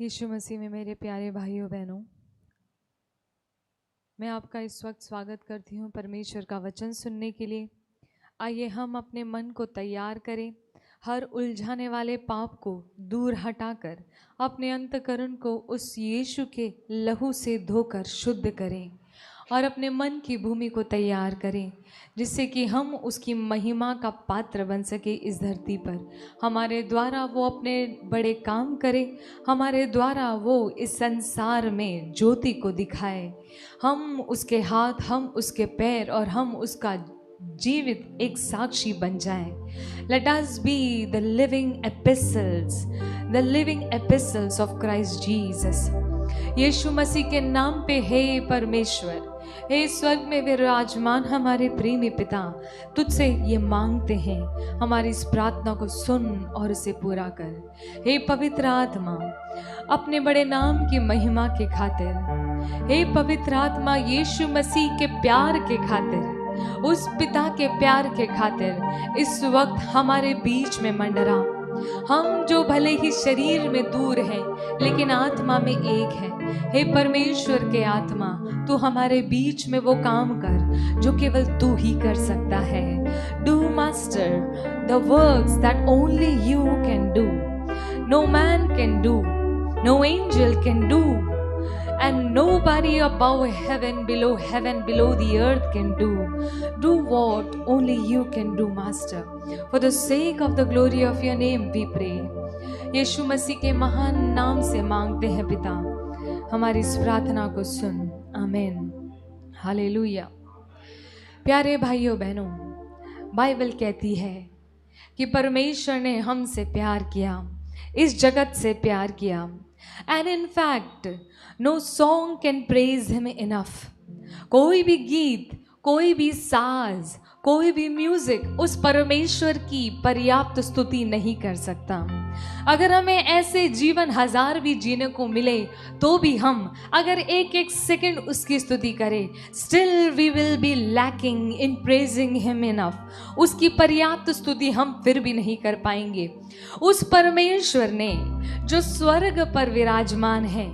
यीशु मसीह में मेरे प्यारे भाइयों बहनों, मैं आपका इस वक्त स्वागत करती हूँ परमेश्वर का वचन सुनने के लिए। आइए हम अपने मन को तैयार करें, हर उलझाने वाले पाप को दूर हटाकर अपने अंतःकरण को उस यीशु के लहू से धोकर शुद्ध करें और अपने मन की भूमि को तैयार करें, जिससे कि हम उसकी महिमा का पात्र बन सके इस धरती पर। हमारे द्वारा वो अपने बड़े काम करे, हमारे द्वारा वो इस संसार में ज्योति को दिखाए। हम उसके हाथ, हम उसके पैर और हम उसका जीवित एक साक्षी बन जाए। Let us be the living epistles of Christ Jesus. Yeshu Masih के नाम पे हे परमेश्वर, हे स्वर्ग में विराजमान हमारे प्रेमी पिता, तुझसे ये मांगते हैं, हमारी इस प्रार्थना को सुन और इसे पूरा कर। हे पवित्र आत्मा, अपने बड़े नाम की महिमा के खातिर, हे पवित्र आत्मा, यीशु मसीह के प्यार के खातिर, उस पिता के प्यार के खातिर इस वक्त हमारे बीच में मंडरा। हम जो भले ही शरीर में दूर हैं लेकिन आत्मा में एक है। हे परमेश्वर के आत्मा, तू हमारे बीच में वो काम कर जो केवल तू ही कर सकता है। Do master the works that only you can do, no man can do, no angel can do, and nobody above heaven, below the earth can do. Do what only you can do, Master. For the sake of the glory of your name we pray. यीशु मसीह के महान नाम से मांगते हैं पिता, हमारी इस प्रार्थना को सुन। आमीन, हालेलुया। प्यारे भाइयों बहनों, बाइबल कहती है कि परमेश्वर ने हमसे प्यार किया, इस जगत से प्यार किया। And in fact, no song can praise him enough. कोई भी गीत, कोई भी साज, कोई भी म्यूजिक उस परमेश्वर की पर्याप्त स्तुति नहीं कर सकता। अगर हमें ऐसे जीवन 1000 भी जीने को मिले तो भी हम अगर एक एक सेकंड उसकी स्तुति करें, still we will be lacking in praising him enough. उसकी पर्याप्त स्तुति हम फिर भी नहीं कर पाएंगे। उस परमेश्वर ने जो स्वर्ग पर विराजमान है,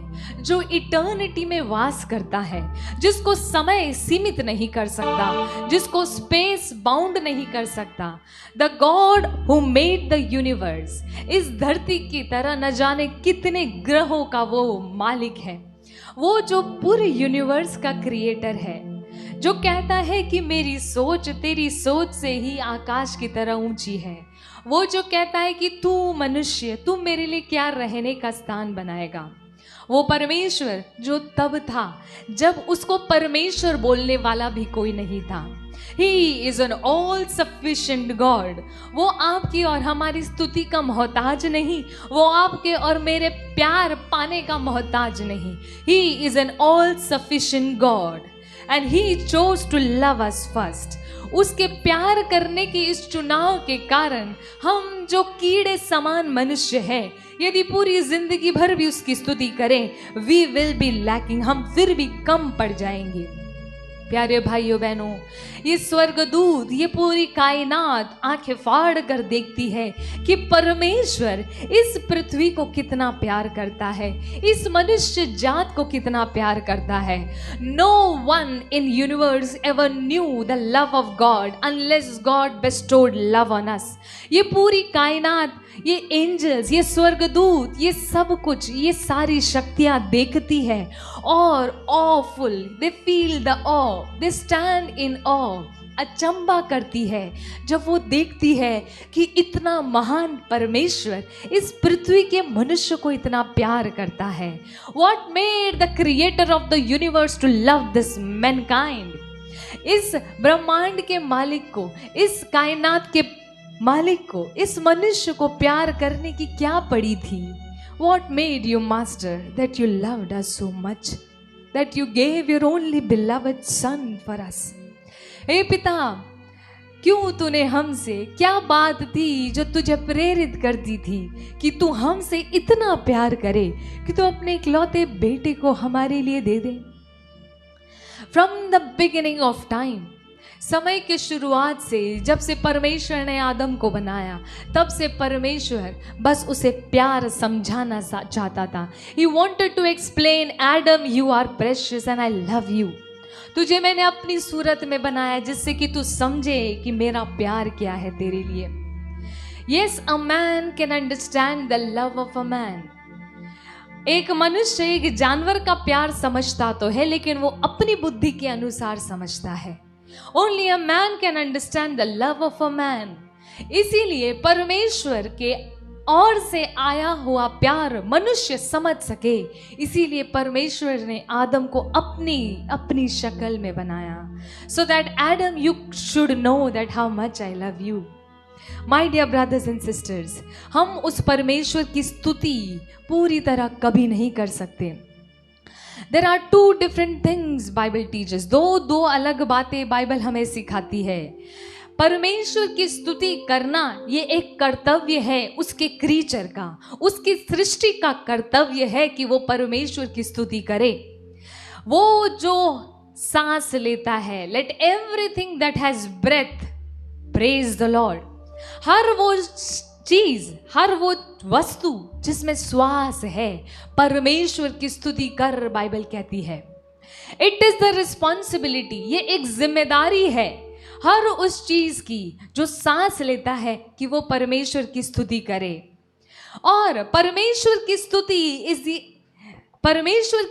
जो इटर्निटी में वास करता है, जिसको समय सीमित नहीं कर सकता, जिसको स्पेस बाउंड नहीं कर सकता, the God who made the universe, इस धरती की तरह न जाने कितने ग्रहों का वो मालिक है। वो जो पूरे यूनिवर्स का क्रिएटर है, जो कहता है कि मेरी सोच तेरी सोच से ही आकाश की तरह ऊंची है। वो जो कहता है कि तू मनुष्य, तू मेरे लिए क्या रहने का स्थान बनाएगा। वो परमेश्वर जो तब था जब उसको परमेश्वर बोलने वाला भी कोई नहीं था। He is an all sufficient God. वो आपकी और हमारी स्तुति का मोहताज नहीं, वो आपके और मेरे प्यार पाने का मोहताज नहीं। He is an all sufficient God and he chose to love us first. उसके प्यार करने के इस चुनाव के कारण हम जो कीड़े समान मनुष्य हैं, यदि पूरी जिंदगी भर भी उसकी स्तुति करें, वी विल बी लैकिंग, हम फिर भी कम पड़ जाएंगे। प्यारे भाइयों बहनों, ये स्वर्गदूत, ये पूरी कायनात आंखें फाड़ कर देखती है कि परमेश्वर इस पृथ्वी को कितना प्यार करता है, इस मनुष्य जात को कितना प्यार करता है। No one in universe ever knew the love of God unless God bestowed love on us. ये पूरी कायनात, ये एंजल्स, ये स्वर्गदूत, ये सब कुछ, ये सारी शक्तियां देखती है और awful, they feel the awe, they stand in awe, अचंबा करती है जब वो देखती है कि इतना महान परमेश्वर इस पृथ्वी के मनुष्य को इतना प्यार करता है। What made the creator of the universe to love this mankind? इस ब्रह्मांड के मालिक को, इस कायनात के मालिक को, इस मनुष्य को प्यार करने की क्या पड़ी थी? What made you, Master, that you loved us so much, that you gave your only beloved Son for us? हे पिता, क्यों तूने हमसे, क्या बात थी जो तुझे प्रेरित करती थी कि तू हमसे इतना प्यार करे कि तू अपने इकलौते बेटे को हमारे लिए दे दे। From the beginning of time, समय के शुरुआत से, जब से परमेश्वर ने आदम को बनाया, तब से परमेश्वर बस उसे प्यार समझाना चाहता था. He wanted to explain, Adam, you are precious and I love you. तुझे मैंने अपनी सूरत में बनाया जिससे कि तू समझे कि मेरा प्यार क्या है तेरे लिए. Yes, a man can understand the love of a man. एक मनुष्य एक जानवर का प्यार समझता तो है, लेकिन वो अपनी बुद्धि के अनुसार समझता है. Only a man can understand the love of a man. इसीलिए परमेश्वर के और से आया हुआ प्यार मनुष्य समझ सके, इसीलिए परमेश्वर ने आदम को अपनी शक्ल में बनाया. So that Adam, you should know that how much I love you. My dear brothers and sisters, हम उस परमेश्वर की स्तुति पूरी तरह कभी नहीं कर सकते. There are two different things Bible teaches. दो अलग बातें बाइबल हमें सिखाती है. परमेश्वर की स्तुति करना ये एक कर्तव्य है उसके क्रीचर का, उसकी सृष्टि का कर्तव्य है कि वो परमेश्वर की स्तुति करे. वो जो सांस लेता है, let everything that has breath praise the Lord. हर वो चीज, हर वो वस्तु जिसमें श्वास है, परमेश्वर की स्तुति कर, बाइबल कहती है. इट इज द रिस्पॉन्सिबिलिटी, ये एक जिम्मेदारी है हर उस चीज की जो सांस लेता है कि वो परमेश्वर की स्तुति करे. और परमेश्वर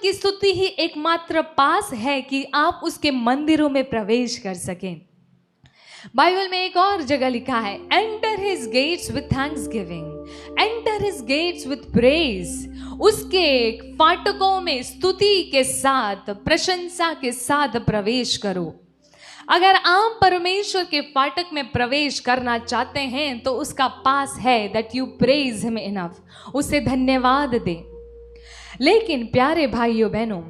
की स्तुति ही एकमात्र पास है कि आप उसके मंदिरों में प्रवेश कर सकें. बाइबल में एक और जगह लिखा है, enter his gates with thanksgiving, enter his gates with praise. उसके फाटकों में स्तुति के साथ, प्रशंसा के साथ प्रवेश करो. अगर आप परमेश्वर के फाटक में प्रवेश करना चाहते हैं तो उसका पास है that you praise him enough, उसे धन्यवाद दे. लेकिन प्यारे भाइयों बहनों,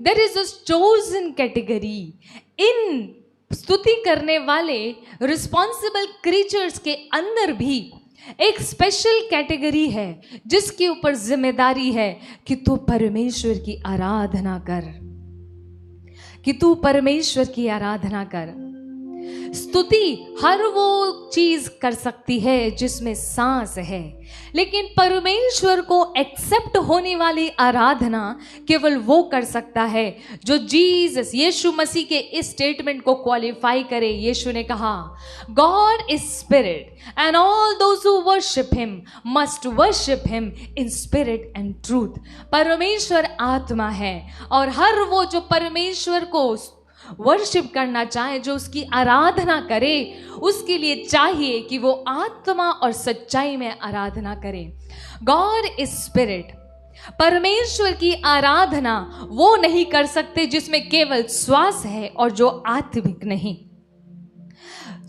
there is a chosen category. इन स्तुति करने वाले रिस्पॉन्सिबल क्रीचर्स के अंदर भी एक स्पेशल कैटेगरी है जिसके ऊपर जिम्मेदारी है कि तू परमेश्वर की आराधना कर, कि तू परमेश्वर की आराधना कर. स्तुति हर वो चीज कर सकती है जिसमें सांस है, लेकिन परमेश्वर को एक्सेप्ट होने वाली आराधना केवल वो कर सकता है जो जीसस, यीशु मसीह के इस स्टेटमेंट को क्वालिफाई करे. यीशु ने कहा, God is spirit and all those who worship him must worship him in spirit and truth. परमेश्वर आत्मा है और हर वो जो परमेश्वर को वर्शिप करना चाहे, जो उसकी आराधना करे, उसके लिए चाहिए कि वो आत्मा और सच्चाई में आराधना करे. God is spirit. परमेश्वर की आराधना वो नहीं कर सकते जिसमें केवल श्वास है और जो आत्मिक नहीं.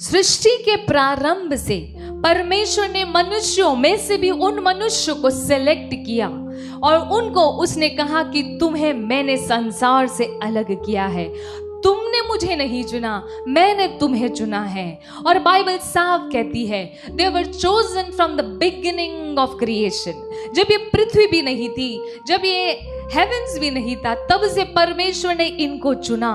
सृष्टि के प्रारंभ से परमेश्वर ने मनुष्यों में से भी उन मनुष्यों को सिलेक्ट किया और उनको उसने कहा कि तुम्हें मैंने संसार से अलग किया है. तुमने मुझे नहीं चुना, मैंने तुम्हें चुना है. और बाइबल साफ कहती है, they were chosen from the beginning of creation. जब ये पृथ्वी भी नहीं थी, जब ये हेवेंस भी नहीं था, तब से परमेश्वर ने इनको चुना.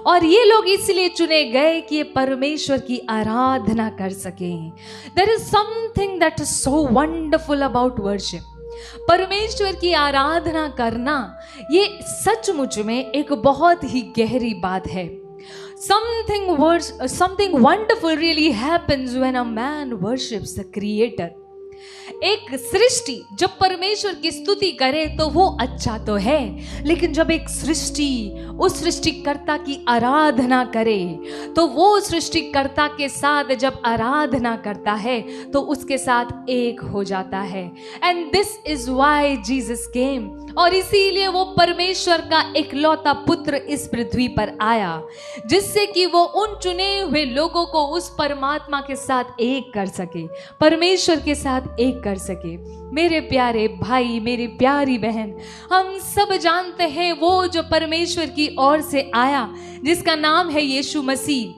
और ये लोग इसलिए चुने गए कि ये परमेश्वर की आराधना कर सकें. There is something that is so wonderful about worship. परमेश्वर की आराधना करना ये सचमुच में एक बहुत ही गहरी बात है. Something wonderful really happens when a man worships the Creator. एक सृष्टि जब परमेश्वर की स्तुति करे तो वो अच्छा तो है, लेकिन जब एक सृष्टि उस सृष्टिकर्ता की आराधना करे तो वो सृष्टिकर्ता के साथ जब आराधना करता है तो उसके साथ एक हो जाता है. And this is why Jesus came. और इसीलिए वो परमेश्वर का इकलौता पुत्र इस पृथ्वी पर आया, जिससे कि वो उन चुने हुए लोगों को उस परमात्मा के साथ एक कर सके, परमेश्वर के साथ एक कर सके. मेरे प्यारे भाई, मेरी प्यारी बहन, हम सब जानते हैं वो जो परमेश्वर की ओर से आया, जिसका नाम है यीशु मसीह.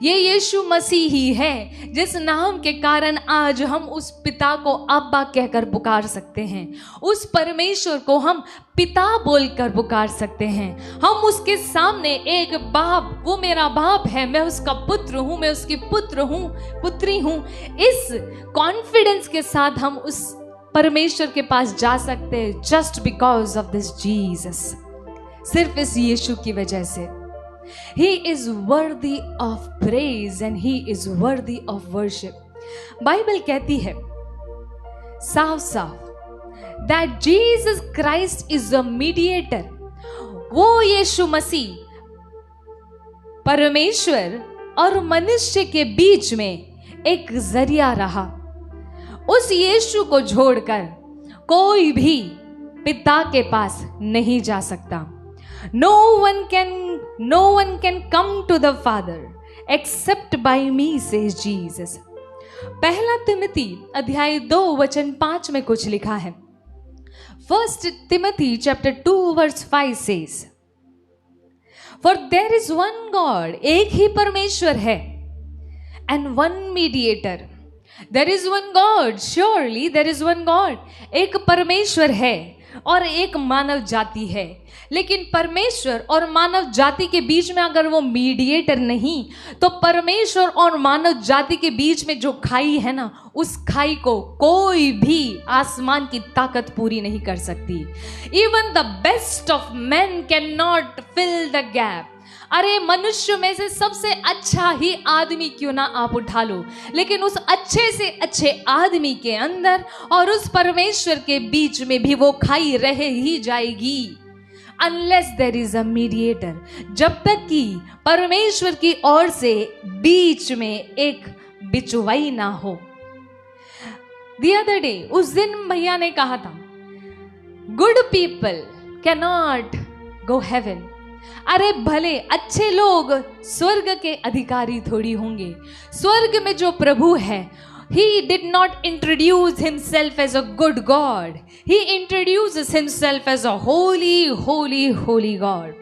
ये यीशु मसीह ही है जिस नाम के कारण आज हम उस पिता को अब्बा कहकर पुकार सकते हैं। उस परमेश्वर को हम पिता बोलकर पुकार सकते हैं। हम उसके सामने एक बाप, वो मेरा बाप है, मैं उसका पुत्र हूँ, मैं उसकी पुत्री हूँ, इस कॉन्फिडेंस के साथ हम उस परमेश्वर के पास जा सकते हैं, just because of this Jesus. सिर्फ इस यीशु की वजह से। He is worthy of praise and he is worthy of worship. Bible कहती है साफ साफ that Jesus Christ is a mediator. वो यीशु मसीह परमेश्वर और मनुष्य के बीच में एक जरिया रहा। उस यीशु को छोड़कर कोई भी पिता के पास नहीं जा सकता। No one can come to the Father except by me, says Jesus. पहला तिमोथी अध्याय 2 वचन 5 में कुछ लिखा है। First Timothy chapter 2 verse 5 says, For there is one God, एक ही परमेश्वर है, and one mediator. There is one God, surely there is one God. एक परमेश्वर है और एक मानव जाति है, लेकिन परमेश्वर और मानव जाति के बीच में अगर वो मीडिएटर नहीं, तो परमेश्वर और मानव जाति के बीच में जो खाई है ना, उस खाई को कोई भी आसमान की ताकत पूरी नहीं कर सकती। Even the best of man can not fill the gap. अरे मनुष्य में से सबसे अच्छा ही आदमी क्यों ना आप उठा लो, लेकिन उस अच्छे से अच्छे आदमी के अंदर और उस परमेश्वर के बीच में भी वो खाई रह ही जाएगी, unless there is a mediator. जब तक कि परमेश्वर की ओर से बीच में एक बिचवाई ना हो। द अदर डे, उस दिन भैया ने कहा था, good people can not go heaven. अरे भले अच्छे लोग स्वर्ग के अधिकारी थोड़ी होंगे। स्वर्ग में जो प्रभु है, he did not introduce himself as a good God. He introduces himself as a holy, holy, holy God.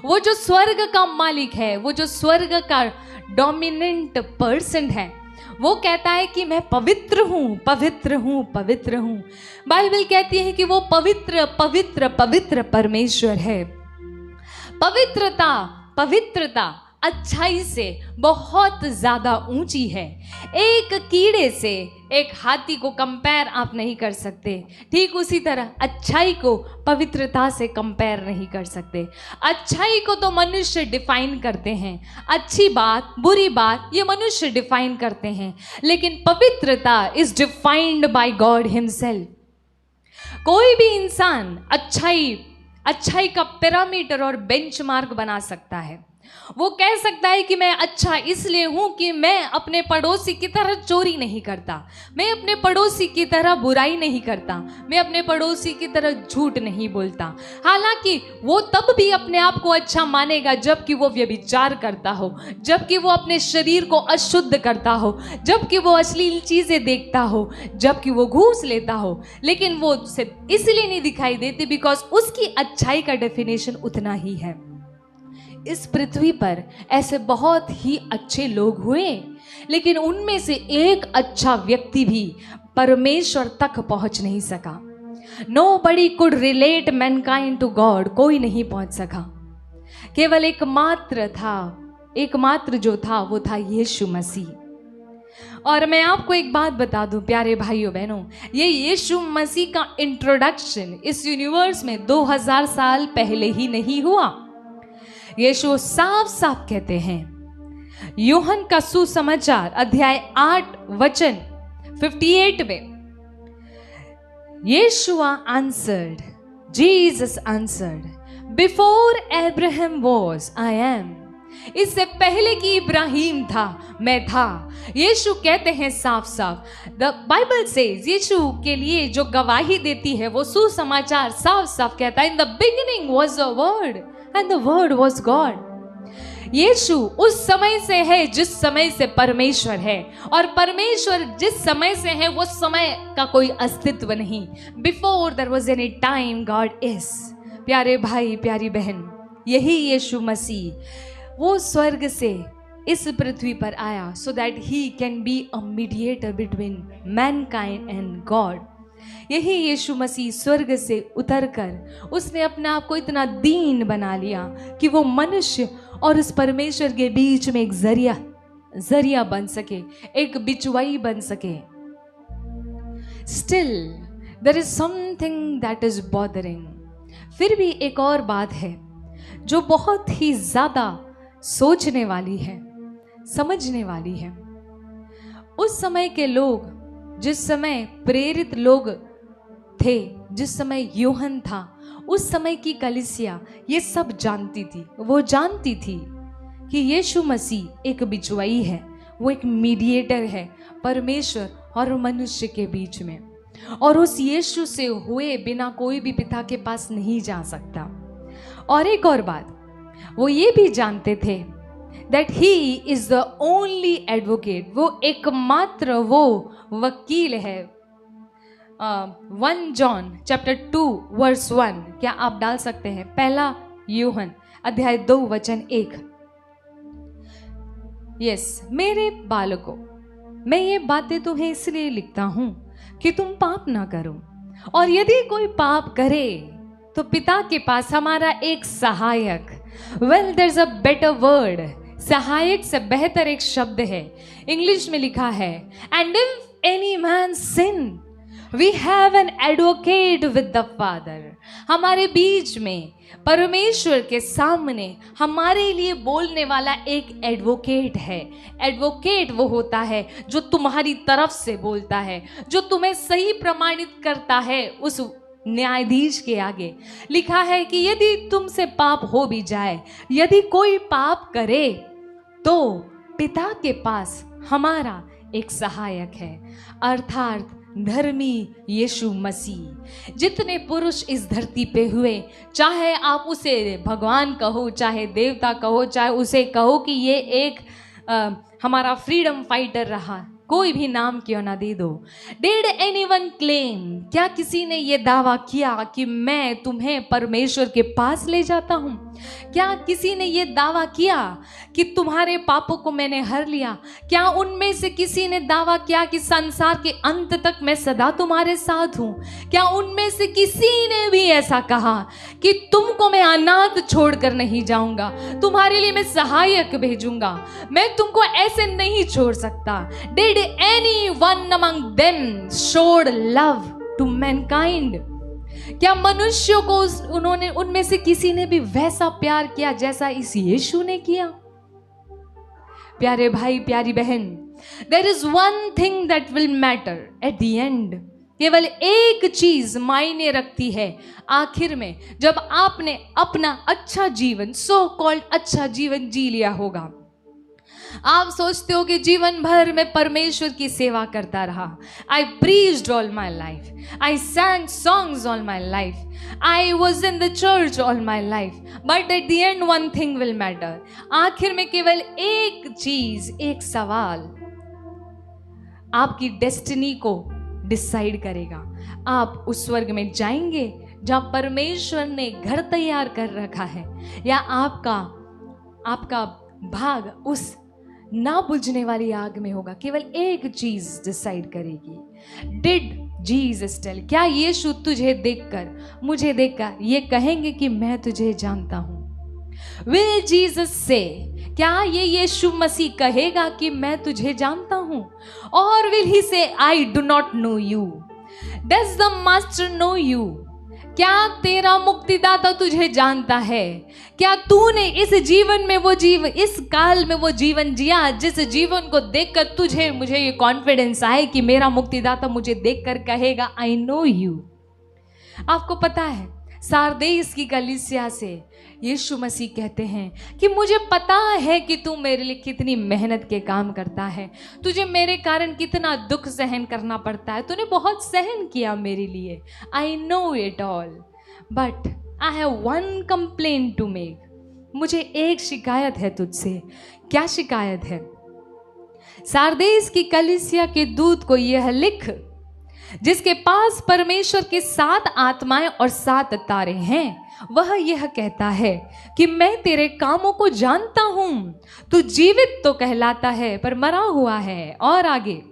वो जो स्वर्ग का मालिक है, वो जो स्वर्ग का डोमिनेंट पर्सन है, वो कहता है कि मैं पवित्र हूँ, पवित्र हूँ, पवित्र हूँ। बाइबल कहती है कि वो पवित्र पवित्र पवित्र परमेश्वर है। पवित्रता अच्छाई से बहुत ज्यादा ऊंची है। एक कीड़े से एक हाथी को कंपेयर आप नहीं कर सकते, ठीक उसी तरह अच्छाई को पवित्रता से कंपेयर नहीं कर सकते। अच्छाई को तो मनुष्य डिफाइन करते हैं, अच्छी बात बुरी बात ये मनुष्य डिफाइन करते हैं, लेकिन पवित्रता is defined by God himself. कोई भी इंसान अच्छाई का पैरामीटर और बेंचमार्क बना सकता है। वो कह सकता है कि मैं अच्छा इसलिए हूं कि मैं अपने पड़ोसी की तरह चोरी नहीं करता, मैं अपने पड़ोसी की तरह बुराई नहीं करता, मैं अपने पड़ोसी की तरह झूठ नहीं बोलता। हालांकि वो तब भी अपने आप को अच्छा मानेगा जबकि वो व्यभिचार करता हो, जबकि वो अपने शरीर को अशुद्ध करता हो, जबकि वो अश्लील चीजें देखता हो, जबकि वो घूस लेता हो, लेकिन वो सिर्फ इसलिए नहीं दिखाई देती बिकॉज उसकी अच्छाई का डेफिनेशन उतना ही है। इस पृथ्वी पर ऐसे बहुत ही अच्छे लोग हुए, लेकिन उनमें से एक अच्छा व्यक्ति भी परमेश्वर तक पहुंच नहीं सका। Nobody could relate mankind to God. कोई नहीं पहुंच सका। केवल एकमात्र जो था वो था यीशु मसीह। और मैं आपको एक बात बता दूं प्यारे भाइयों बहनों, ये यीशु मसीह का इंट्रोडक्शन इस यूनिवर्स में 2000 साल पहले ही नहीं हुआ। यीशु साफ साफ कहते हैं यूहन का सुसमाचार अध्याय 8 वचन 58 में, Yeshua answered, Jesus answered, before Abraham was I am. इससे पहले कि इब्राहिम था मैं था। यीशु कहते हैं साफ साफ, द बाइबल सेज, यीशु के लिए जो गवाही देती है वो सुसमाचार साफ साफ कहता है, in the beginning was a word and the word was God। यीशु उस समय से है जिस समय से परमेश्वर है, और परमेश्वर जिस समय से है वो समय का कोई अस्तित्व नहीं। Before there was any time God is। प्यारे भाई प्यारी बहन, यही यीशु मसीह वो स्वर्ग से इस पृथ्वी पर आया so that he can be a mediator between Mankind and God. यही यीशु मसीह स्वर्ग से उतरकर उसने अपने आप को इतना दीन बना लिया कि वो मनुष्य और उस परमेश्वर के बीच में एक जरिया बन सके, एक बिचवाई बन सके। Still there is something that is bothering. फिर भी एक और बात है जो बहुत ही ज्यादा सोचने वाली है, समझने वाली है। उस समय के लोग, जिस समय प्रेरित लोग थे, जिस समय यूहन्ना था, उस समय की कलीसिया ये सब जानती थी। वो जानती थी कि यीशु मसीह एक बिचवाई है, वो एक मीडिएटर है परमेश्वर और मनुष्य के बीच में, और उस यीशु से हुए बिना कोई भी पिता के पास नहीं जा सकता। और एक और बात वो ये भी जानते थे that he is the only advocate, वो एकमात्र वो वकील है। 1 जॉन चैप्टर 2 वर्स 1, क्या आप डाल सकते हैं? पहला यूहन्ना अध्याय 2 वचन 1। यस, मेरे बालकों, मैं ये बातें तुम्हें इसलिए लिखता हूं कि तुम पाप ना करो, और यदि कोई पाप करे तो पिता के पास हमारा एक सहायक, well there is a better word, सहायक से बेहतर एक शब्द है, इंग्लिश में लिखा है, and if any man sin we have an advocate with the father. हमारे बीच में परमेश्वर के सामने हमारे लिए बोलने वाला एक एडवोकेट है। एडवोकेट वो होता है जो तुम्हारी तरफ से बोलता है, जो तुम्हें सही प्रमाणित करता है उस न्यायाधीश के आगे। लिखा है कि यदि तुमसे पाप हो भी जाए, यदि कोई पाप करे, तो पिता के पास हमारा एक सहायक है, अर्थात धर्मी यीशु मसीह। जितने पुरुष इस धरती पे हुए, चाहे आप उसे भगवान कहो, चाहे देवता कहो, चाहे उसे कहो कि ये एक हमारा फ्रीडम फाइटर रहा, कोई भी नाम क्यों ना दे दो। डिड एनीवन क्लेम, क्या किसी ने ये दावा किया कि मैं तुम्हें परमेश्वर के पास ले जाता हूं? क्या किसी ने ये दावा किया कि तुम्हारे पापों को मैंने हर लिया? क्या उनमें से किसी ने दावा किया कि संसार के अंत तक मैं सदा तुम्हारे साथ हूं? क्या उनमें से किसी ने भी ऐसा कहा कि तुमको मैं अनाथ छोड़कर नहीं जाऊंगा, तुम्हारे लिए मैं सहायक भेजूंगा, मैं तुमको ऐसे नहीं छोड़ सकता? Did anyone among them showed love to mankind? क्या मनुष्यों को उन्होंने, उनमें से किसी ने भी वैसा प्यार किया जैसा इस यीशु ने किया? प्यारे भाई, प्यारी बहन, there is one thing that will matter at the end. केवल एक चीज मायने रखती है आखिर में, जब आपने अपना अच्छा जीवन, सो कॉल्ड अच्छा जीवन जी लिया होगा। आप सोचते हो कि जीवन भर मैं परमेश्वर की सेवा करता रहा, I preached all my life, I sang songs all my life, I was in the church all my life, but at the end one thing will matter. आखिर में केवल एक चीज, एक सवाल आपकी डेस्टिनी को डिसाइड करेगा। आप उस स्वर्ग में जाएंगे जहां परमेश्वर ने घर तैयार कर रखा है, या आपका भाग उस ना बुझने वाली आग में होगा। केवल एक चीज डिसाइड करेगी। डिड जीसस टेल, क्या यीशु तुझे देखकर, मुझे देखकर ये कहेंगे कि मैं तुझे जानता हूं? विल जीसस से, क्या ये यीशु मसीह कहेगा कि मैं तुझे जानता हूं? और will he say I do not know you? Does the master know you? क्या तेरा मुक्तिदाता तुझे जानता है? क्या तूने इस जीवन में इस काल में वो जीवन जिया जिस जीवन को देखकर मुझे ये कॉन्फिडेंस आए कि मेरा मुक्तिदाता मुझे देखकर कहेगा आई नो यू? आपको पता है, सारदेस की कलीसिया से यीशु मसीह कहते हैं कि मुझे पता है कि तू मेरे लिए कितनी मेहनत के काम करता है, तुझे मेरे कारण कितना दुख सहन करना पड़ता है, तूने बहुत सहन किया मेरे लिए, I know it all, but I have one complaint to make. मुझे एक शिकायत है तुझसे। क्या शिकायत है? सारदेस की कलीसिया के दूत को यह लिख, जिसके पास परमेश्वर के 7 आत्माएं और 7 तारे हैं, वह यह कहता है कि मैं तेरे कामों को जानता हूं, तू जीवित तो कहलाता है पर मरा हुआ है। और आगे,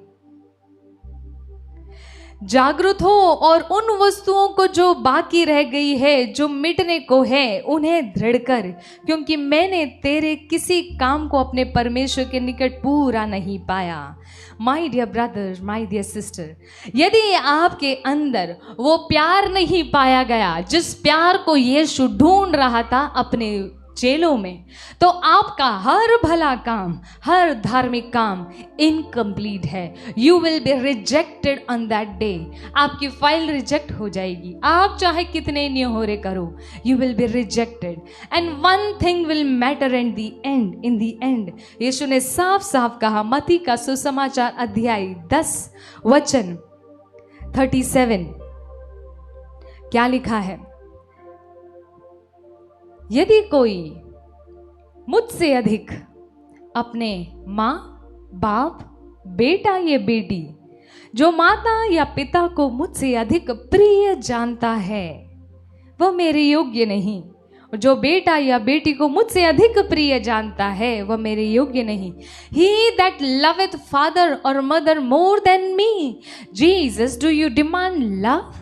जागृत हो और उन वस्तुओं को जो बाकी रह गई है, जो मिटने को है, उन्हें दृढ़ कर, क्योंकि मैंने तेरे किसी काम को अपने परमेश्वर के निकट पूरा नहीं पाया। My dear brother, my dear sister, यदि आपके अंदर वो प्यार नहीं पाया गया जिस प्यार को यीशु ढूंढ रहा था अपने चेलों में, तो आपका हर भला काम, हर धार्मिक काम इनकम्प्लीट है। You will be rejected on that day. आपकी फाइल रिजेक्ट हो जाएगी, आप चाहे कितने न्योहरे करो, you will be rejected. And one thing will matter in the end. Yeshu ने साफ साफ कहा, मत्ती का सुसमाचार अध्याय 10 वचन 37, क्या लिखा है? यदि कोई मुझसे अधिक अपने माँ बाप, बेटा या बेटी, जो माता या पिता को मुझसे अधिक प्रिय जानता है, वह मेरे योग्य नहीं। जो बेटा या बेटी को मुझसे अधिक प्रिय जानता है, वह मेरे योग्य नहीं। He that loveth father or mother more than me, Jesus, do you demand love?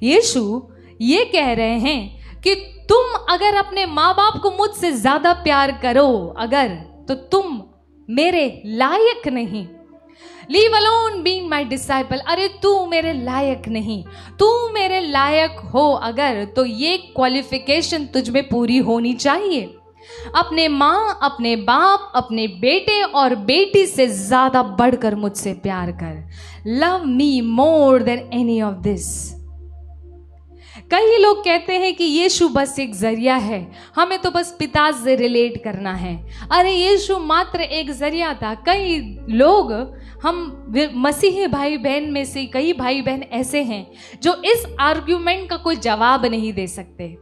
यीशु ये कह रहे हैं कि तुम अगर अपने माँ बाप को मुझसे ज्यादा प्यार करो अगर, तो तुम मेरे लायक नहीं। लीव अलोन बीइंग माई डिसाइपल। अरे तू मेरे लायक नहीं, तू मेरे लायक हो अगर, तो ये क्वालिफिकेशन तुझ में पूरी होनी चाहिए। अपने माँ, अपने बाप, अपने बेटे और बेटी से ज्यादा बढ़कर मुझसे प्यार कर। Love me more than any of this. कई लोग कहते हैं कि यीशु बस एक जरिया है, हमें तो बस पिता से रिलेट करना है। अरे यीशु मात्र एक जरिया था। कई लोग, हम मसीही भाई बहन में से कई भाई बहन ऐसे हैं जो इस आर्ग्यूमेंट का कोई जवाब नहीं दे सकते।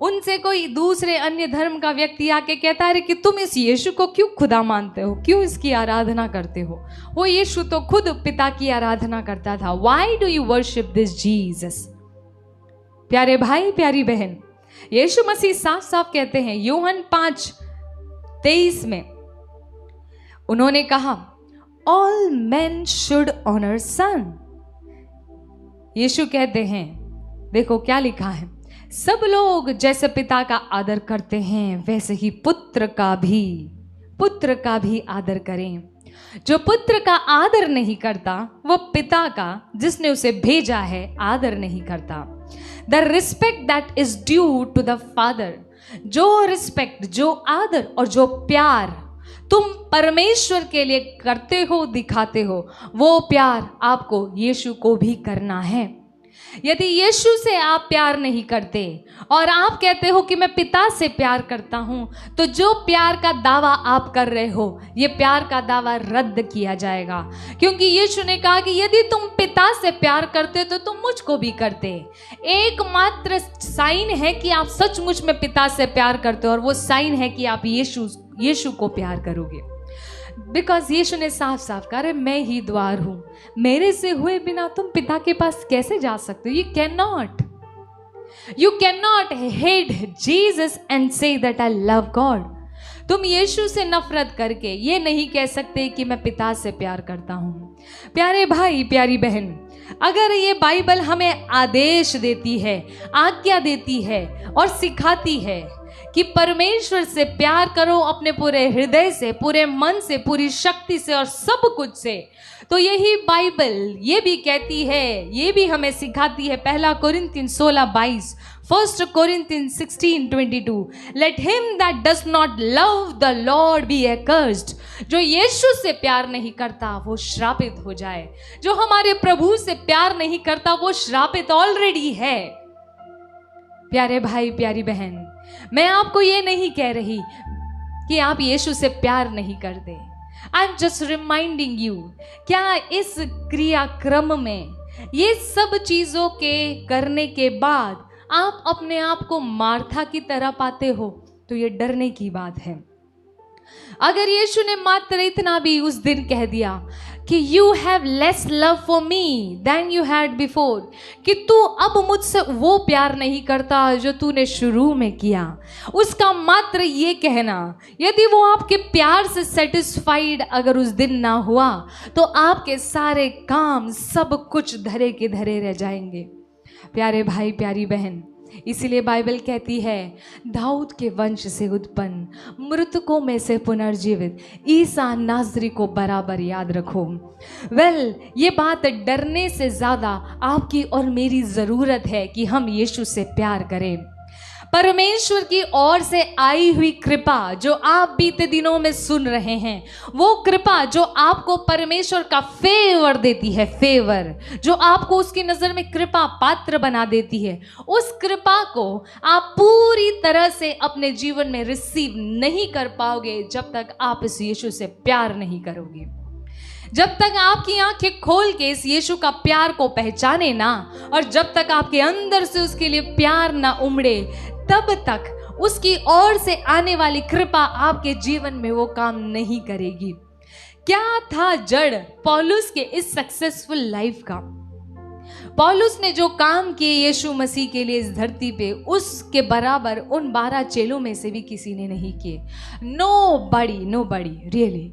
उनसे कोई दूसरे अन्य धर्म का व्यक्ति आके कहता है कि तुम इस यीशु को क्यों खुदा मानते हो, क्यों इसकी आराधना करते हो? वो यीशु तो खुद पिता की आराधना करता था। Why do you worship this Jesus? प्यारे भाई, प्यारी बहन, यीशु मसीह साफ साफ कहते हैं यूहन्ना 5:23 में, उन्होंने कहा ऑल मेन शुड ऑनर सन। यीशु कहते हैं, देखो क्या लिखा है, सब लोग जैसे पिता का आदर करते हैं वैसे ही पुत्र का भी आदर करें। जो पुत्र का आदर नहीं करता वो पिता का, जिसने उसे भेजा है, आदर नहीं करता। The respect that is due to the Father, जो रिस्पेक्ट, जो आदर और जो प्यार तुम परमेश्वर के लिए करते हो, दिखाते हो, वो प्यार आपको यीशु को भी करना है। यदि यीशु से आप प्यार नहीं करते और आप कहते हो कि मैं पिता से प्यार करता हूं, तो जो प्यार का दावा आप कर रहे हो, ये प्यार का दावा रद्द किया जाएगा। क्योंकि यीशु ने कहा कि यदि तुम पिता से प्यार करते तो तुम मुझको भी करते। एकमात्र साइन है कि आप सचमुच में पिता से प्यार करते हो, और वो साइन है कि आप यीशु को प्यार करोगे। बिकॉज यीशु ने साफ साफ कहा, मैं ही द्वार हूं, मेरे से हुए बिना तुम पिता के पास कैसे जा सकते हो? You can not hate Jesus and say that I love God. तुम यीशु से नफरत करके ये नहीं कह सकते कि मैं पिता से प्यार करता हूं। प्यारे भाई, प्यारी बहन, अगर ये बाइबल हमें आदेश देती है, आज्ञा देती है और सिखाती है कि परमेश्वर से प्यार करो अपने पूरे हृदय से, पूरे मन से, पूरी शक्ति से और सब कुछ से, तो यही बाइबल ये भी कहती है, ये भी हमें सिखाती है। 1 Corinthian 16:22, 1 Corinthian 16:22, let him that does not love the Lord be accursed. जो यीशु से प्यार नहीं करता वो श्रापित हो जाए। जो हमारे प्रभु से प्यार नहीं करता वो श्रापित ऑलरेडी है। प्यारे भाई, प्यारी बहन, मैं आपको ये नहीं कह रही कि आप यीशु से प्यार नहीं करते। I am just reminding you, क्या इस क्रियाक्रम में ये सब चीजों के करने के बाद आप अपने आप को मार्था की तरह पाते हो, तो ये डरने की बात है। अगर यीशु ने मात्र इतना भी उस दिन कह दिया कि you have less love for me than you had before, कि तू अब मुझसे वो प्यार नहीं करता जो तूने शुरू में किया। उसका मात्र ये कहना, यदि वो आपके प्यार से सेटिस्फाइड अगर उस दिन ना हुआ तो आपके सारे काम सब कुछ धरे के धरे रह जाएंगे। प्यारे भाई प्यारी बहन, इसीलिए बाइबल कहती है दाऊद के वंश से उत्पन्न, मृतकों में से पुनर्जीवित ईसा नाज़री को बराबर याद रखो। ये बात डरने से ज़्यादा आपकी और मेरी ज़रूरत है कि हम यीशु से प्यार करें। परमेश्वर की ओर से आई हुई कृपा जो आप बीते दिनों में सुन रहे हैं, वो कृपा जो आपको परमेश्वर का फेवर देती है, फेवर जो आपको उसकी नज़र में कृपा पात्र बना देती है, उस कृपा को आप पूरी तरह से अपने जीवन में रिसीव नहीं कर पाओगे जब तक आप इस यीशु से प्यार नहीं करोगे। जब तक आपकी आंखें खोल के इस यीशु का प्यार को पहचाने ना, और जब तक आपके अंदर से उसके लिए प्यार ना उमड़े, तब तक उसकी ओर से आने वाली कृपा आपके जीवन में वो काम नहीं करेगी। क्या था जड़ पौलुस के इस सक्सेसफुल लाइफ का? पौलुस ने जो काम किए यीशु मसीह के लिए इस धरती पे, उसके बराबर उन 12 चेलों में से भी किसी ने नहीं किए। नो बड़ी रियली।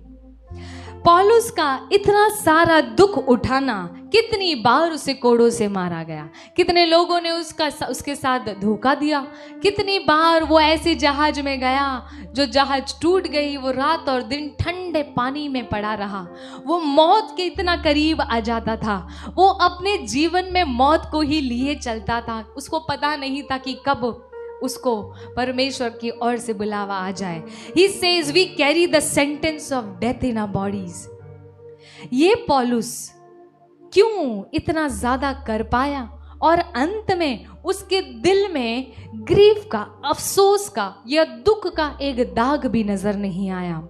पौलुस का इतना सारा दुख उठाना, कितनी बार उसे कोड़ों से मारा गया, कितने लोगों ने उसके साथ धोखा दिया, कितनी बार वो ऐसे जहाज में गया जो जहाज टूट गई, वो रात और दिन ठंडे पानी में पड़ा रहा, वो मौत के इतना करीब आ जाता था, वो अपने जीवन में मौत को ही लिए चलता था। उसको पता नहीं था कि कब उसको परमेश्वर की ओर से बुलावा आ जाए। He says we carry the sentence of death in our bodies। ये पौलुस क्यों इतना ज्यादा कर पाया और अंत में उसके दिल में ग्रीफ का, अफसोस का या दुख का एक दाग भी नजर नहीं आया।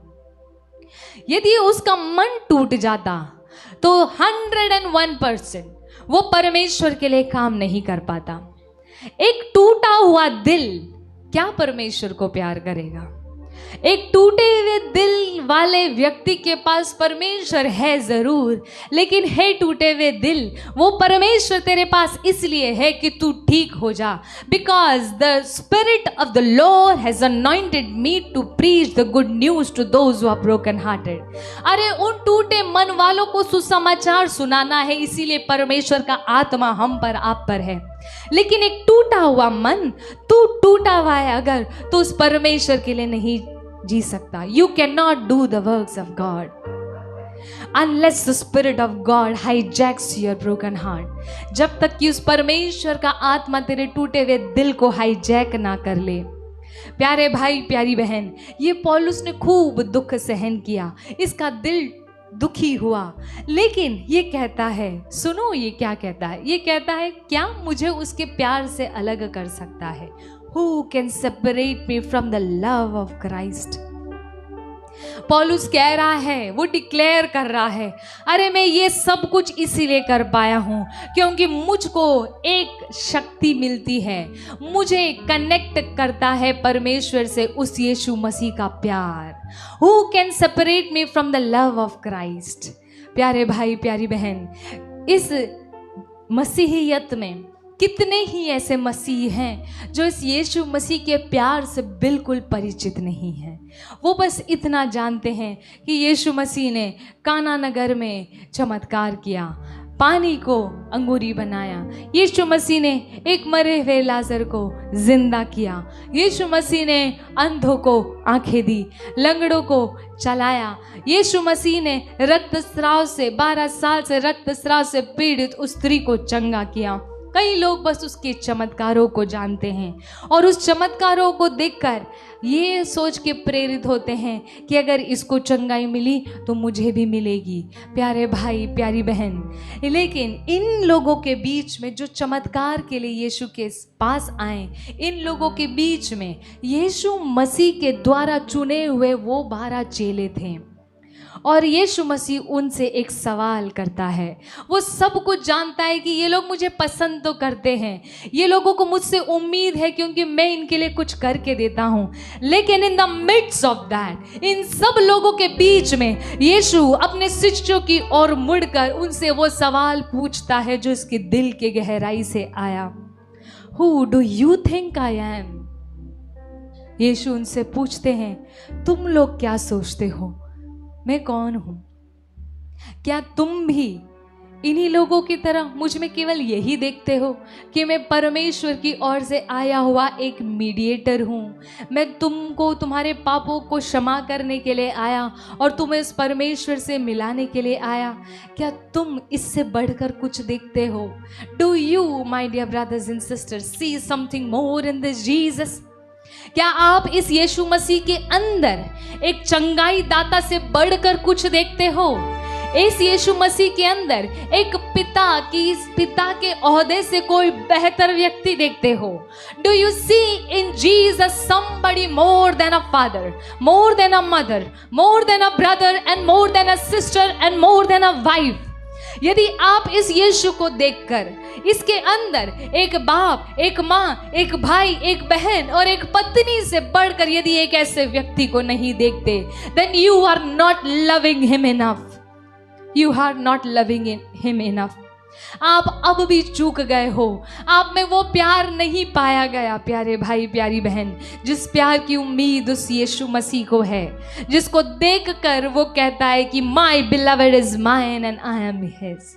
यदि उसका मन टूट जाता तो 101% वो परमेश्वर के लिए काम नहीं कर पाता। एक टूटा हुआ दिल क्या परमेश्वर को प्यार करेगा? एक टूटे हुए दिल वाले व्यक्ति के पास परमेश्वर है जरूर, लेकिन है टूटे हुए दिल, वो परमेश्वर तेरे पास इसलिए है कि तू ठीक हो जा। Because the spirit of the Lord has anointed me to preach the good news to those who are broken hearted. अरे उन टूटे मन वालों को सुसमाचार सुनाना है, इसीलिए परमेश्वर का आत्मा हम पर, आप पर है। लेकिन एक टूटा हुआ मन, तू टूटा हुआ है अगर, तो उस परमेश्वर के लिए नहीं जी सकता। You cannot do the works of God unless the Spirit of God hijacks your broken heart। जब तक कि उस परमेश्वर का आत्मा तेरे टूटे हुए दिल को हाईजैक ना कर ले। प्यारे भाई प्यारी बहन, ये पौलुस ने खूब दुख सहन किया, इसका दिल दुखी हुआ, लेकिन ये कहता है, सुनो ये क्या कहता है, ये कहता है क्या मुझे उसके प्यार से अलग कर सकता है? Who can separate me from the love of Christ? पौलुस कह रहा है, वो डिक्लेयर कर रहा है, अरे मैं ये सब कुछ इसीलिए कर पाया हूँ क्योंकि मुझको एक शक्ति मिलती है, मुझे कनेक्ट करता है परमेश्वर से उस यीशु मसीह का प्यार। Who can separate me from the love of Christ? प्यारे भाई प्यारी बहन, इस मसीहियत में कितने ही ऐसे मसीह हैं जो इस यीशु मसीह के प्यार से बिल्कुल परिचित नहीं हैं। वो बस इतना जानते हैं कि यीशु मसीह ने काना नगर में चमत्कार किया, पानी को अंगूरी बनाया, यीशु मसीह ने एक मरे हुए लाजर को जिंदा किया, यीशु मसीह ने अंधों को आंखें दी, लंगड़ों को चलाया, यीशु मसीह ने रक्तस्राव से 12 साल से रक्तस्राव से पीड़ित उस स्त्री को चंगा किया। कई लोग बस उसके चमत्कारों को जानते हैं और उस चमत्कारों को देखकर ये सोच के प्रेरित होते हैं कि अगर इसको चंगाई मिली तो मुझे भी मिलेगी। प्यारे भाई प्यारी बहन, लेकिन इन लोगों के बीच में जो चमत्कार के लिए यीशु के पास आए, इन लोगों के बीच में यीशु मसीह के द्वारा चुने हुए वो 12 चेले थे और यीशु मसीह उनसे एक सवाल करता है। वो सब कुछ जानता है कि ये लोग मुझे पसंद तो करते हैं, ये लोगों को मुझसे उम्मीद है क्योंकि मैं इनके लिए कुछ करके देता हूँ, लेकिन in the midst of that, इन सब लोगों के बीच में यीशु अपने शिष्यों की ओर मुड़कर उनसे वो सवाल पूछता है जो इसके दिल के गहराई से आया। Who do you think I am? यीशु उनसे पूछते हैं, तुम लोग क्या सोचते हो, मैं कौन हूं? क्या तुम भी इन्हीं लोगों की तरह मुझ में केवल यही देखते हो कि मैं परमेश्वर की ओर से आया हुआ एक मीडिएटर हूं, मैं तुमको तुम्हारे पापों को क्षमा करने के लिए आया और तुम्हें इस परमेश्वर से मिलाने के लिए आया? क्या तुम इससे बढ़कर कुछ देखते हो? Do you my dear brothers and sisters see something more in this Jesus? क्या आप इस यीशु मसीह के अंदर एक चंगाई दाता से बढ़कर कुछ देखते हो? इस यीशु मसीह के अंदर एक पिता के ओहदे से कोई बेहतर व्यक्ति देखते हो? Do you see in Jesus somebody more than a father, more than a mother, more than a brother and more than a sister and more than a wife? यदि आप इस यीशु को देखकर इसके अंदर एक बाप, एक माँ, एक भाई, एक बहन और एक पत्नी से बढ़कर यदि एक ऐसे व्यक्ति को नहीं देखते, then you are not loving him enough. You are not loving him enough. आप अब भी चूक गए हो, आप में वो प्यार नहीं पाया गया प्यारे भाई प्यारी बहन, जिस प्यार की उम्मीद उस यीशु मसीह को है, जिसको देखकर वो कहता है कि my beloved is mine and I am his.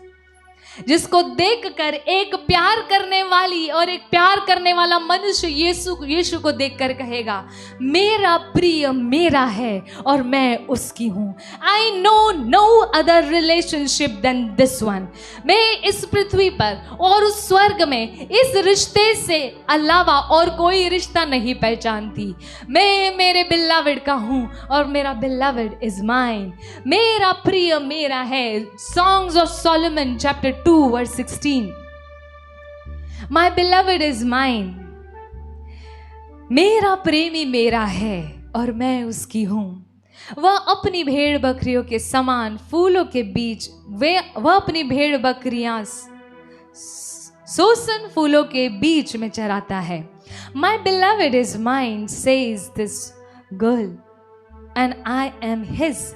जिसको देखकर एक प्यार करने वाली और एक प्यार करने वाला मनुष्य यीशु को देखकर कहेगा, मेरा प्रिय मेरा है और मैं उसकी हूं। I know no other relationship than this one. मैं इस पृथ्वी पर और उस स्वर्ग में इस रिश्ते से अलावा और कोई रिश्ता नहीं पहचानती। मैं मेरे बिलवेड का हूं और मेरा बिलवेड इज माइन। मेरा प्रिय मेरा है। Songs of Solomon chapter 2 verse 16. My beloved is mine. मेरा प्रेमी मेरा है और मैं उसकी हूं। वह अपनी भेड़ बकरियों के समान फूलों के बीच वह अपनी भेड़ बकरियां सोसन फूलों के बीच में चराता है। My beloved is mine, says this girl, and I am his.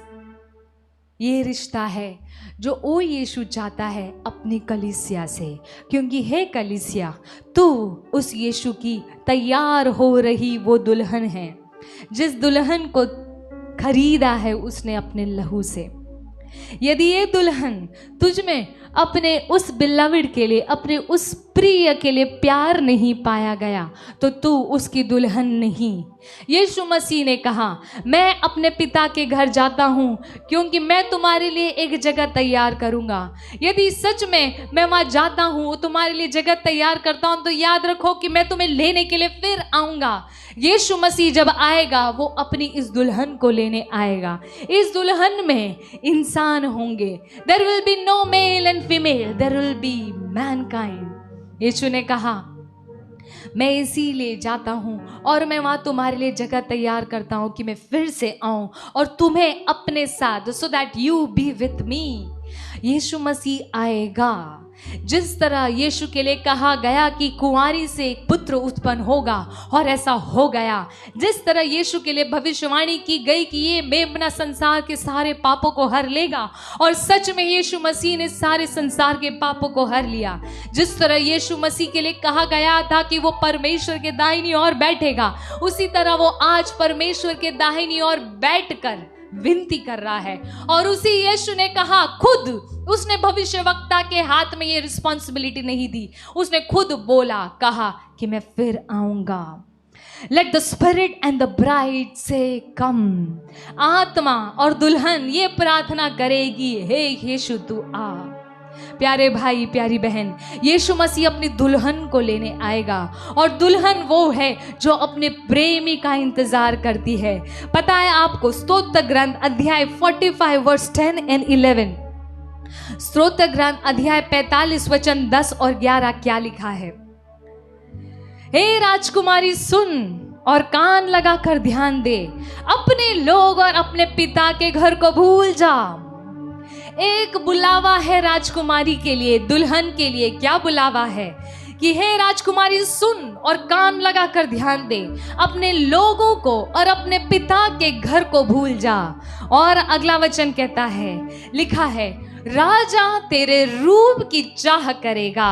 ये रिश्ता है जो ओ यीशु चाहता है अपनी कलीसिया से, क्योंकि हे कलीसिया, तू उस यीशु की तैयार हो रही वो दुल्हन है जिस दुल्हन को खरीदा है उसने अपने लहू से। यदि ये दुल्हन तुझ में अपने उस बिलवेड के लिए, अपने उस प्रिय के लिए प्यार नहीं पाया गया तो तू उसकी दुल्हन नहीं। यीशु मसीह ने कहा, मैं अपने पिता के घर जाता हूँ क्योंकि मैं तुम्हारे लिए एक जगह तैयार करूँगा। यदि सच में मैं वहाँ जाता हूँ, तुम्हारे लिए जगह तैयार करता हूँ, तो याद रखो कि मैं तुम्हें लेने के लिए फिर आऊँगा। यीशु मसीह जब आएगा वो अपनी इस दुल्हन को लेने आएगा। इस दुल्हन में इंसान होंगे। There will be no male and female, there will be mankind. Yeshu ने कहा, मैं इसीलिए जाता हूँ और मैं वहाँ तुम्हारे लिए जगह तैयार करता हूँ कि मैं फिर से आऊँ और तुम्हें अपने साथ, so that you be with me. Yeshu Masih आएगा। जिस तरह यीशु के लिए कहा गया कि कुंवारी से एक पुत्र उत्पन्न होगा और ऐसा हो गया, जिस तरह यीशु के लिए भविष्यवाणी की गई कि ये मेमना संसार के सारे पापों को हर लेगा, और सच में यीशु मसीह ने सारे संसार के पापों को हर लिया। जिस तरह यीशु मसीह के लिए कहा गया था कि वो परमेश्वर के दाहिनी ओर बैठेगा, उसी तरह वो आज परमेश्वर के दाहिनी ओर बैठकर विनती कर रहा है। और उसी यीशु ने कहा, खुद उसने भविष्यवक्ता के हाथ में ये रिस्पॉन्सिबिलिटी नहीं दी, उसने खुद बोला, कहा कि मैं फिर आऊंगा। Let the spirit and the bride से कम। आत्मा और दुल्हन ये प्रार्थना करेगी, हे यीशु तू आ। प्यारे भाई प्यारी बहन, यीशु मसीह अपनी दुल्हन को लेने आएगा और दुल्हन वो है जो अपने प्रेमी का इंतजार करती है। पता है आपको, स्तोत्र ग्रंथ अध्याय 45 वर्स 10 एंड 11, स्तोत्र ग्रंथ अध्याय 45 वचन 10 और 11 क्या लिखा है? हे राजकुमारी सुन, और कान लगाकर ध्यान दे, अपने लोग और अपने पिता के घर को भूल जा। एक बुलावा है राजकुमारी के लिए, दुल्हन के लिए। क्या बुलावा है कि हे राजकुमारी सुन और कान लगाकर ध्यान दे, अपने लोगों को और अपने पिता के घर को भूल जा। और अगला वचन कहता है, लिखा है, राजा तेरे रूप की चाह करेगा।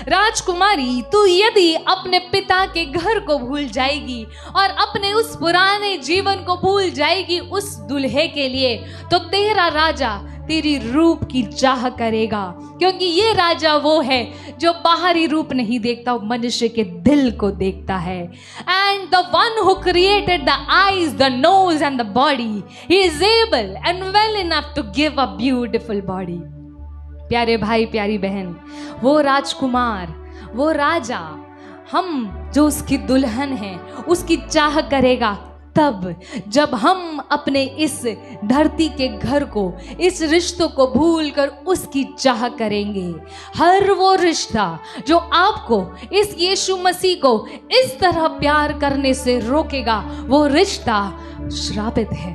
राजकुमारी तू यदि अपने पिता के घर को भूल जाएगी और अपने उस पुराने जीवन को भूल जाएगी उस दुल्हे के लिए, तो तेरा राजा तेरी रूप की चाह करेगा। क्योंकि ये राजा वो है जो बाहरी रूप नहीं देखता, वो मनुष्य के दिल को देखता है। And the one who created the eyes, the nose and the body, he is able and well enough to give a beautiful body. प्यारे भाई, प्यारी बहन, वो राजकुमार, वो राजा, हम जो उसकी दुल्हन है, उसकी चाह करेगा तब जब हम अपने इस धरती के घर को, इस रिश्तों को भूलकर उसकी चाह करेंगे। हर वो रिश्ता जो आपको इस यीशु मसीह को इस तरह प्यार करने से रोकेगा, वो रिश्ता श्रापित है।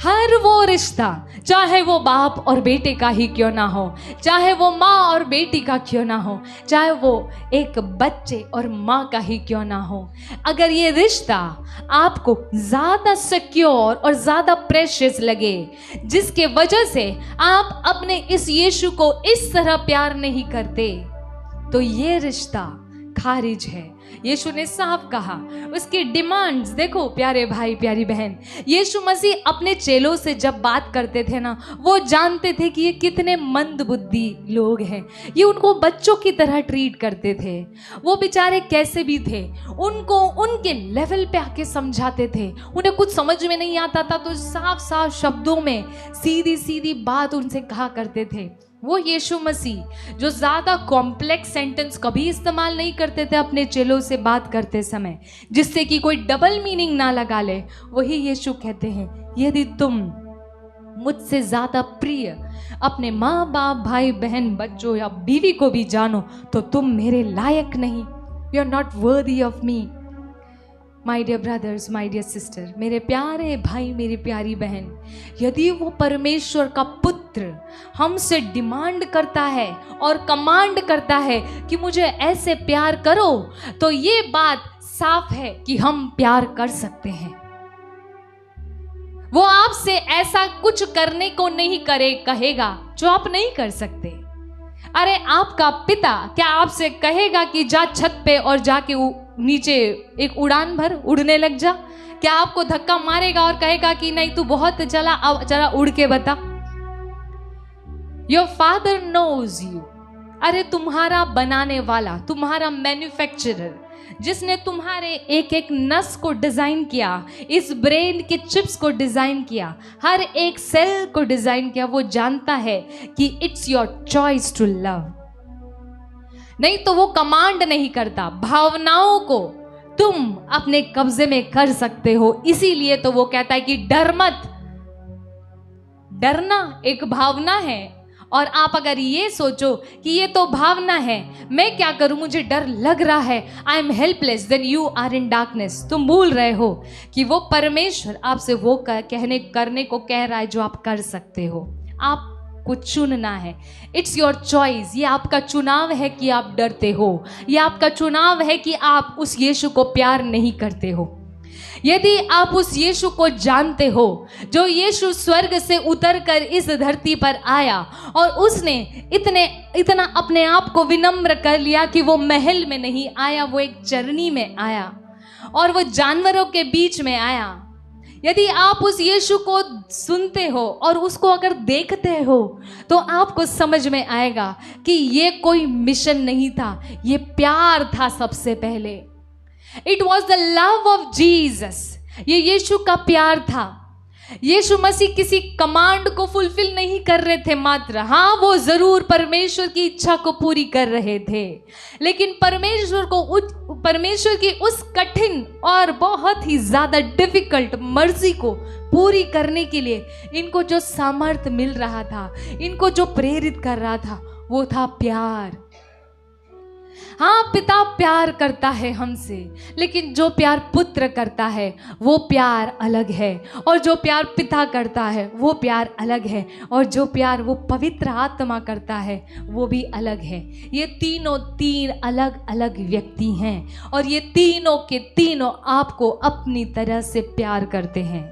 हर वो रिश्ता, चाहे वो बाप और बेटे का ही क्यों ना हो, चाहे वो माँ और बेटी का क्यों ना हो, चाहे वो एक बच्चे और माँ का ही क्यों ना हो, अगर ये रिश्ता आपको ज़्यादा सिक्योर और ज़्यादा प्रेशियस लगे, जिसके वजह से आप अपने इस यीशु को इस तरह प्यार नहीं करते, तो ये रिश्ता खारिज है। यीशु ने साफ कहा, उसकी डिमांड्स देखो प्यारे भाई, प्यारी बहन। यीशु मसीह अपने चेलों से जब बात करते थे ना, वो जानते थे कि ये कितने मंदबुद्धि लोग हैं, ये उनको बच्चों की तरह ट्रीट करते थे। वो बेचारे कैसे भी थे, उनको उनके लेवल पे आके समझाते थे। उन्हें कुछ समझ में नहीं आता था तो साफ साफ शब्दों में सीधी सीधी बात उनसे कहा करते थे। वो यीशु मसीह जो ज़्यादा कॉम्प्लेक्स सेंटेंस कभी इस्तेमाल नहीं करते थे अपने चेलों से बात करते समय, जिससे कि कोई डबल मीनिंग ना लगा ले, वही यीशु कहते हैं, यदि तुम मुझसे ज़्यादा प्रिय अपने माँ बाप, भाई बहन, बच्चों या बीवी को भी जानो, तो तुम मेरे लायक नहीं। You are not worthy of me. My dear brothers, my dear sister, मेरे प्यारे भाई, मेरी प्यारी बहन, यदि वो परमेश्वर का पुत्र हमसे डिमांड करता है और कमांड करता है कि मुझे ऐसे प्यार करो, तो ये बात साफ है कि हम प्यार कर सकते हैं। वो आपसे ऐसा कुछ करने को नहीं कहेगा जो आप नहीं कर सकते। अरे आपका पिता क्या आपसे कहेगा कि जा छत पे और जाके नीचे एक उड़ान भर, उड़ने लग जा? क्या आपको धक्का मारेगा और कहेगा कि नहीं तू बहुत चला, अब जरा उड़ के बता? Your father knows you. अरे तुम्हारा बनाने वाला, तुम्हारा मैन्युफैक्चरर, जिसने तुम्हारे एक एक नस को डिजाइन किया, इस ब्रेन के चिप्स को डिजाइन किया, हर एक सेल को डिजाइन किया, वो जानता है कि it's your choice to love. नहीं तो वो कमांड नहीं करता। भावनाओं को तुम अपने कब्जे में कर सकते हो, इसीलिए तो वो कहता है कि डर मत। डरना एक भावना है, और आप अगर ये सोचो कि ये तो भावना है, मैं क्या करूं, मुझे डर लग रहा है, I am helpless, then you are in darkness. तुम भूल रहे हो कि वो परमेश्वर आपसे वो करने को कह रहा है जो आप कर सकते हो। आप को चुनना है। It's your choice. ये आपका चुनाव है कि आप डरते हो, ये आपका चुनाव है कि आप उस यीशु को प्यार नहीं करते हो। यदि आप उस यीशु को जानते हो, जो यीशु स्वर्ग से उतरकर इस धरती पर आया और उसने इतना अपने आप को विनम्र कर लिया कि वो महल में नहीं आया, वो एक चरनी में आया और वो जानवरों के बीच में आया। यदि आप उस यीशु को सुनते हो और उसको अगर देखते हो, तो आपको समझ में आएगा कि ये कोई मिशन नहीं था, ये प्यार था सबसे पहले। It was the love of Jesus. ये यीशु का प्यार था। यीशु मसीह किसी कमांड को फुलफिल नहीं कर रहे थे मात्र, हाँ वो जरूर परमेश्वर की इच्छा को पूरी कर रहे थे, लेकिन परमेश्वर की उस कठिन और बहुत ही ज्यादा डिफिकल्ट मर्जी को पूरी करने के लिए इनको जो सामर्थ्य मिल रहा था, इनको जो प्रेरित कर रहा था, वो था प्यार। हाँ, पिता प्यार करता है हमसे, लेकिन जो प्यार पुत्र करता है वो प्यार अलग है, और जो प्यार पिता करता है वो प्यार अलग है, और जो प्यार वो पवित्र आत्मा करता है वो भी अलग है। ये तीनों तीन अलग अलग व्यक्ति हैं, और ये तीनों के तीनों आपको अपनी तरह से प्यार करते हैं।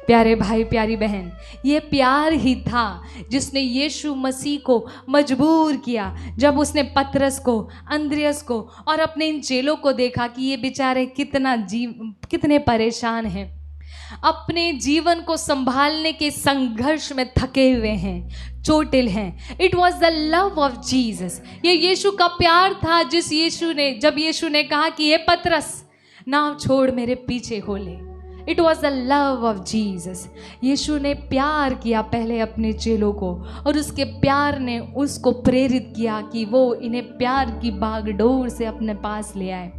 प्यारे भाई, प्यारी बहन, ये प्यार ही था जिसने यीशु मसीह को मजबूर किया, जब उसने पतरस को, अंद्रियास को और अपने इन चेलों को देखा कि ये बेचारे कितने परेशान हैं, अपने जीवन को संभालने के संघर्ष में थके हुए हैं, चोटिल हैं। It was the love of Jesus. ये यीशु का प्यार था जब यीशु ने कहा कि ये पतरस, नाव छोड़ मेरे पीछे हो ले। It was the love of Jesus. Yeshu ने प्यार किया पहले अपने चेलों को, और उसके प्यार ने उसको प्रेरित किया कि वो इन्हें प्यार की बागडोर से अपने पास ले आए।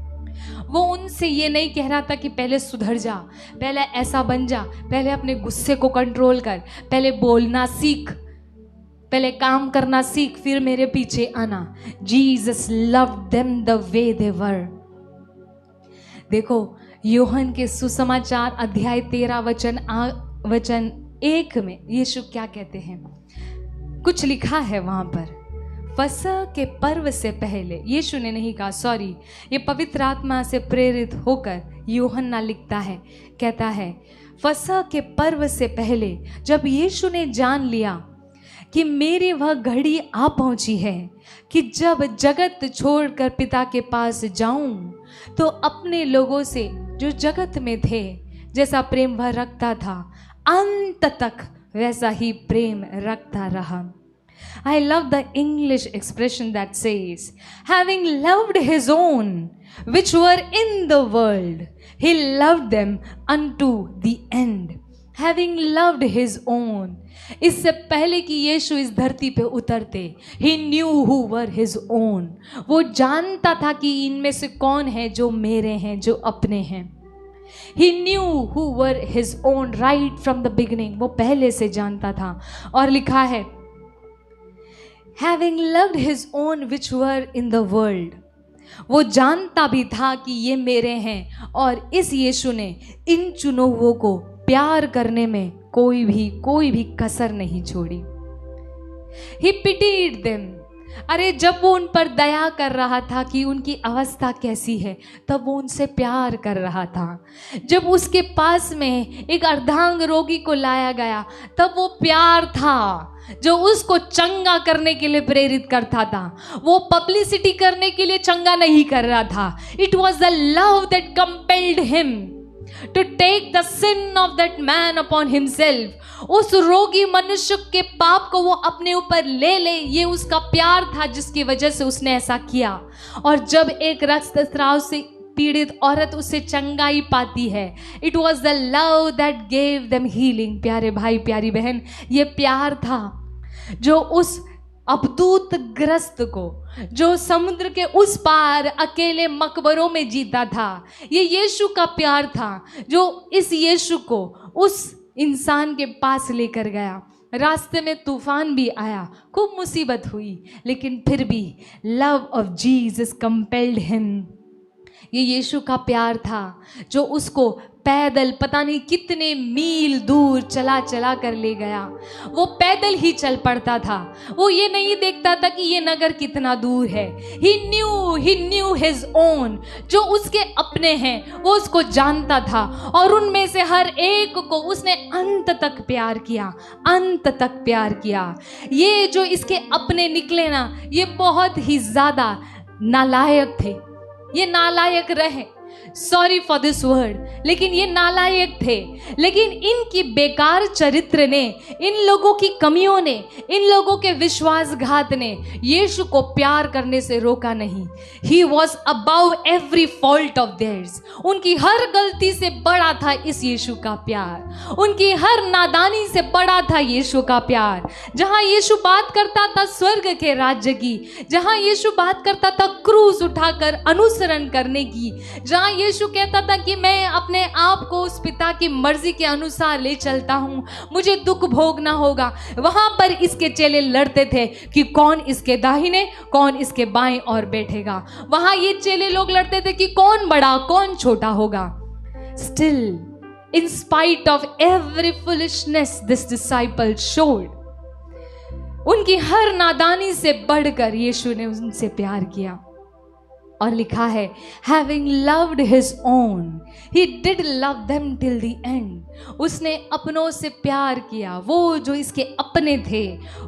वो उनसे ये नहीं कह रहा था कि पहले सुधर जा, पहले ऐसा बन जा, पहले अपने गुस्से को कंट्रोल कर, पहले बोलना सीख, पहले काम करना सीख, फिर मेरे पीछे आना। Jesus loved them the way they were. देखो, यूहन्ना के सुसमाचार अध्याय 13 वचन 1 में यीशु क्या कहते हैं, कुछ लिखा है वहां पर। फसह के पर्व से पहले, यीशु ने नहीं कहा, सॉरी, ये पवित्र आत्मा से प्रेरित होकर यूहन्ना लिखता है, कहता है, फसह के पर्व से पहले जब यीशु ने जान लिया कि मेरी वह घड़ी आ पहुंची है कि जब जगत छोड़कर पिता के पास जाऊं, तो अपने लोगों से जो जगत में थे जैसा प्रेम वह रखता था, अंत तक वैसा ही प्रेम रखता रहा। I love the English expression that says, having loved his own which were in the world, he loved them unto the end. Having loved his own, इससे पहले कि यीशु इस धरती पे उतरते, he knew who were his own. वो जानता था कि इनमें से कौन है जो मेरे हैं, जो अपने हैं। He knew who were his own right from the beginning. वो पहले से जानता था, और लिखा है, having loved his own which were in the world. वो जानता भी था कि ये मेरे हैं, और इस यीशु ने इन चुनुओं को प्यार करने में कोई भी कसर नहीं छोड़ी। He pitied them. अरे, जब वो उन पर दया कर रहा था कि उनकी अवस्था कैसी है, तब वो उनसे प्यार कर रहा था। जब उसके पास में एक अर्धांग रोगी को लाया गया, तब वो प्यार था जो उसको चंगा करने के लिए प्रेरित करता था। वो पब्लिसिटी करने के लिए चंगा नहीं कर रहा था। It was the love that compelled him to take the sin of that man upon himself. उस रोगी मनुष्य के पाप को वो अपने ऊपर ले ले, ये उसका प्यार था जिसकी वजह से उसने ऐसा किया। और जब एक रक्तस्राव से पीड़ित औरत उससे चंगाई पाती है, it was the love that gave them healing. प्यारे भाई, प्यारी बहन, ये प्यार था जो उस अबदूत ग्रस्त को, जो समुद्र के उस पार अकेले मकबरों में जीता था, ये यीशु का प्यार था जो इस यीशु को उस इंसान के पास लेकर गया। रास्ते में तूफान भी आया, खूब मुसीबत हुई, लेकिन फिर भी love of Jesus compelled him. ये यीशु का प्यार था जो उसको पैदल पता नहीं कितने मील दूर चला चला कर ले गया। वो पैदल ही चल पड़ता था, वो ये नहीं देखता था कि ये नगर कितना दूर है। ही न्यू हिज ओन, जो उसके अपने हैं वो उसको जानता था, और उनमें से हर एक को उसने अंत तक प्यार किया, अंत तक प्यार किया। ये जो इसके अपने निकले ना, ये बहुत ही ज्यादा नालायक थे, ये नालायक रहे, सॉरी फॉर दिस वर्ड, लेकिन ये नालायक थे। लेकिन इनकी बेकार चरित्र ने, इन लोगों की कमियों ने, इन लोगों के विश्वासघात ने यीशु को प्यार करने से रोका नहीं। He was above every fault of theirs. उनकी हर गलती से बड़ा था इस यीशु का प्यार, उनकी हर नादानी से बड़ा था यीशु का प्यार। जहां यीशु बात करता था स्वर्ग के राज्य की, जहां यीशु बात करता था क्रूस उठाकर अनुसरण करने की, जहां जहाँ यीशु कहता था कि मैं अपने आप को उस पिता की मर्जी के अनुसार ले चलता हूँ, मुझे दुख भोगना होगा, वहां पर इसके चेले लड़ते थे कि कौन इसके दाहिने कौन इसके बाएं और बैठेगा। वहां ये चेले लोग लड़ते थे कि कौन बड़ा कौन छोटा होगा। Still in spite of every foolishness this disciple showed, उनकी हर नादानी से बढ़कर यीशु ने उनसे प्यार किया। और लिखा है having loved his own he did love them till the end, उसने अपनों से प्यार किया, वो जो इसके अपने थे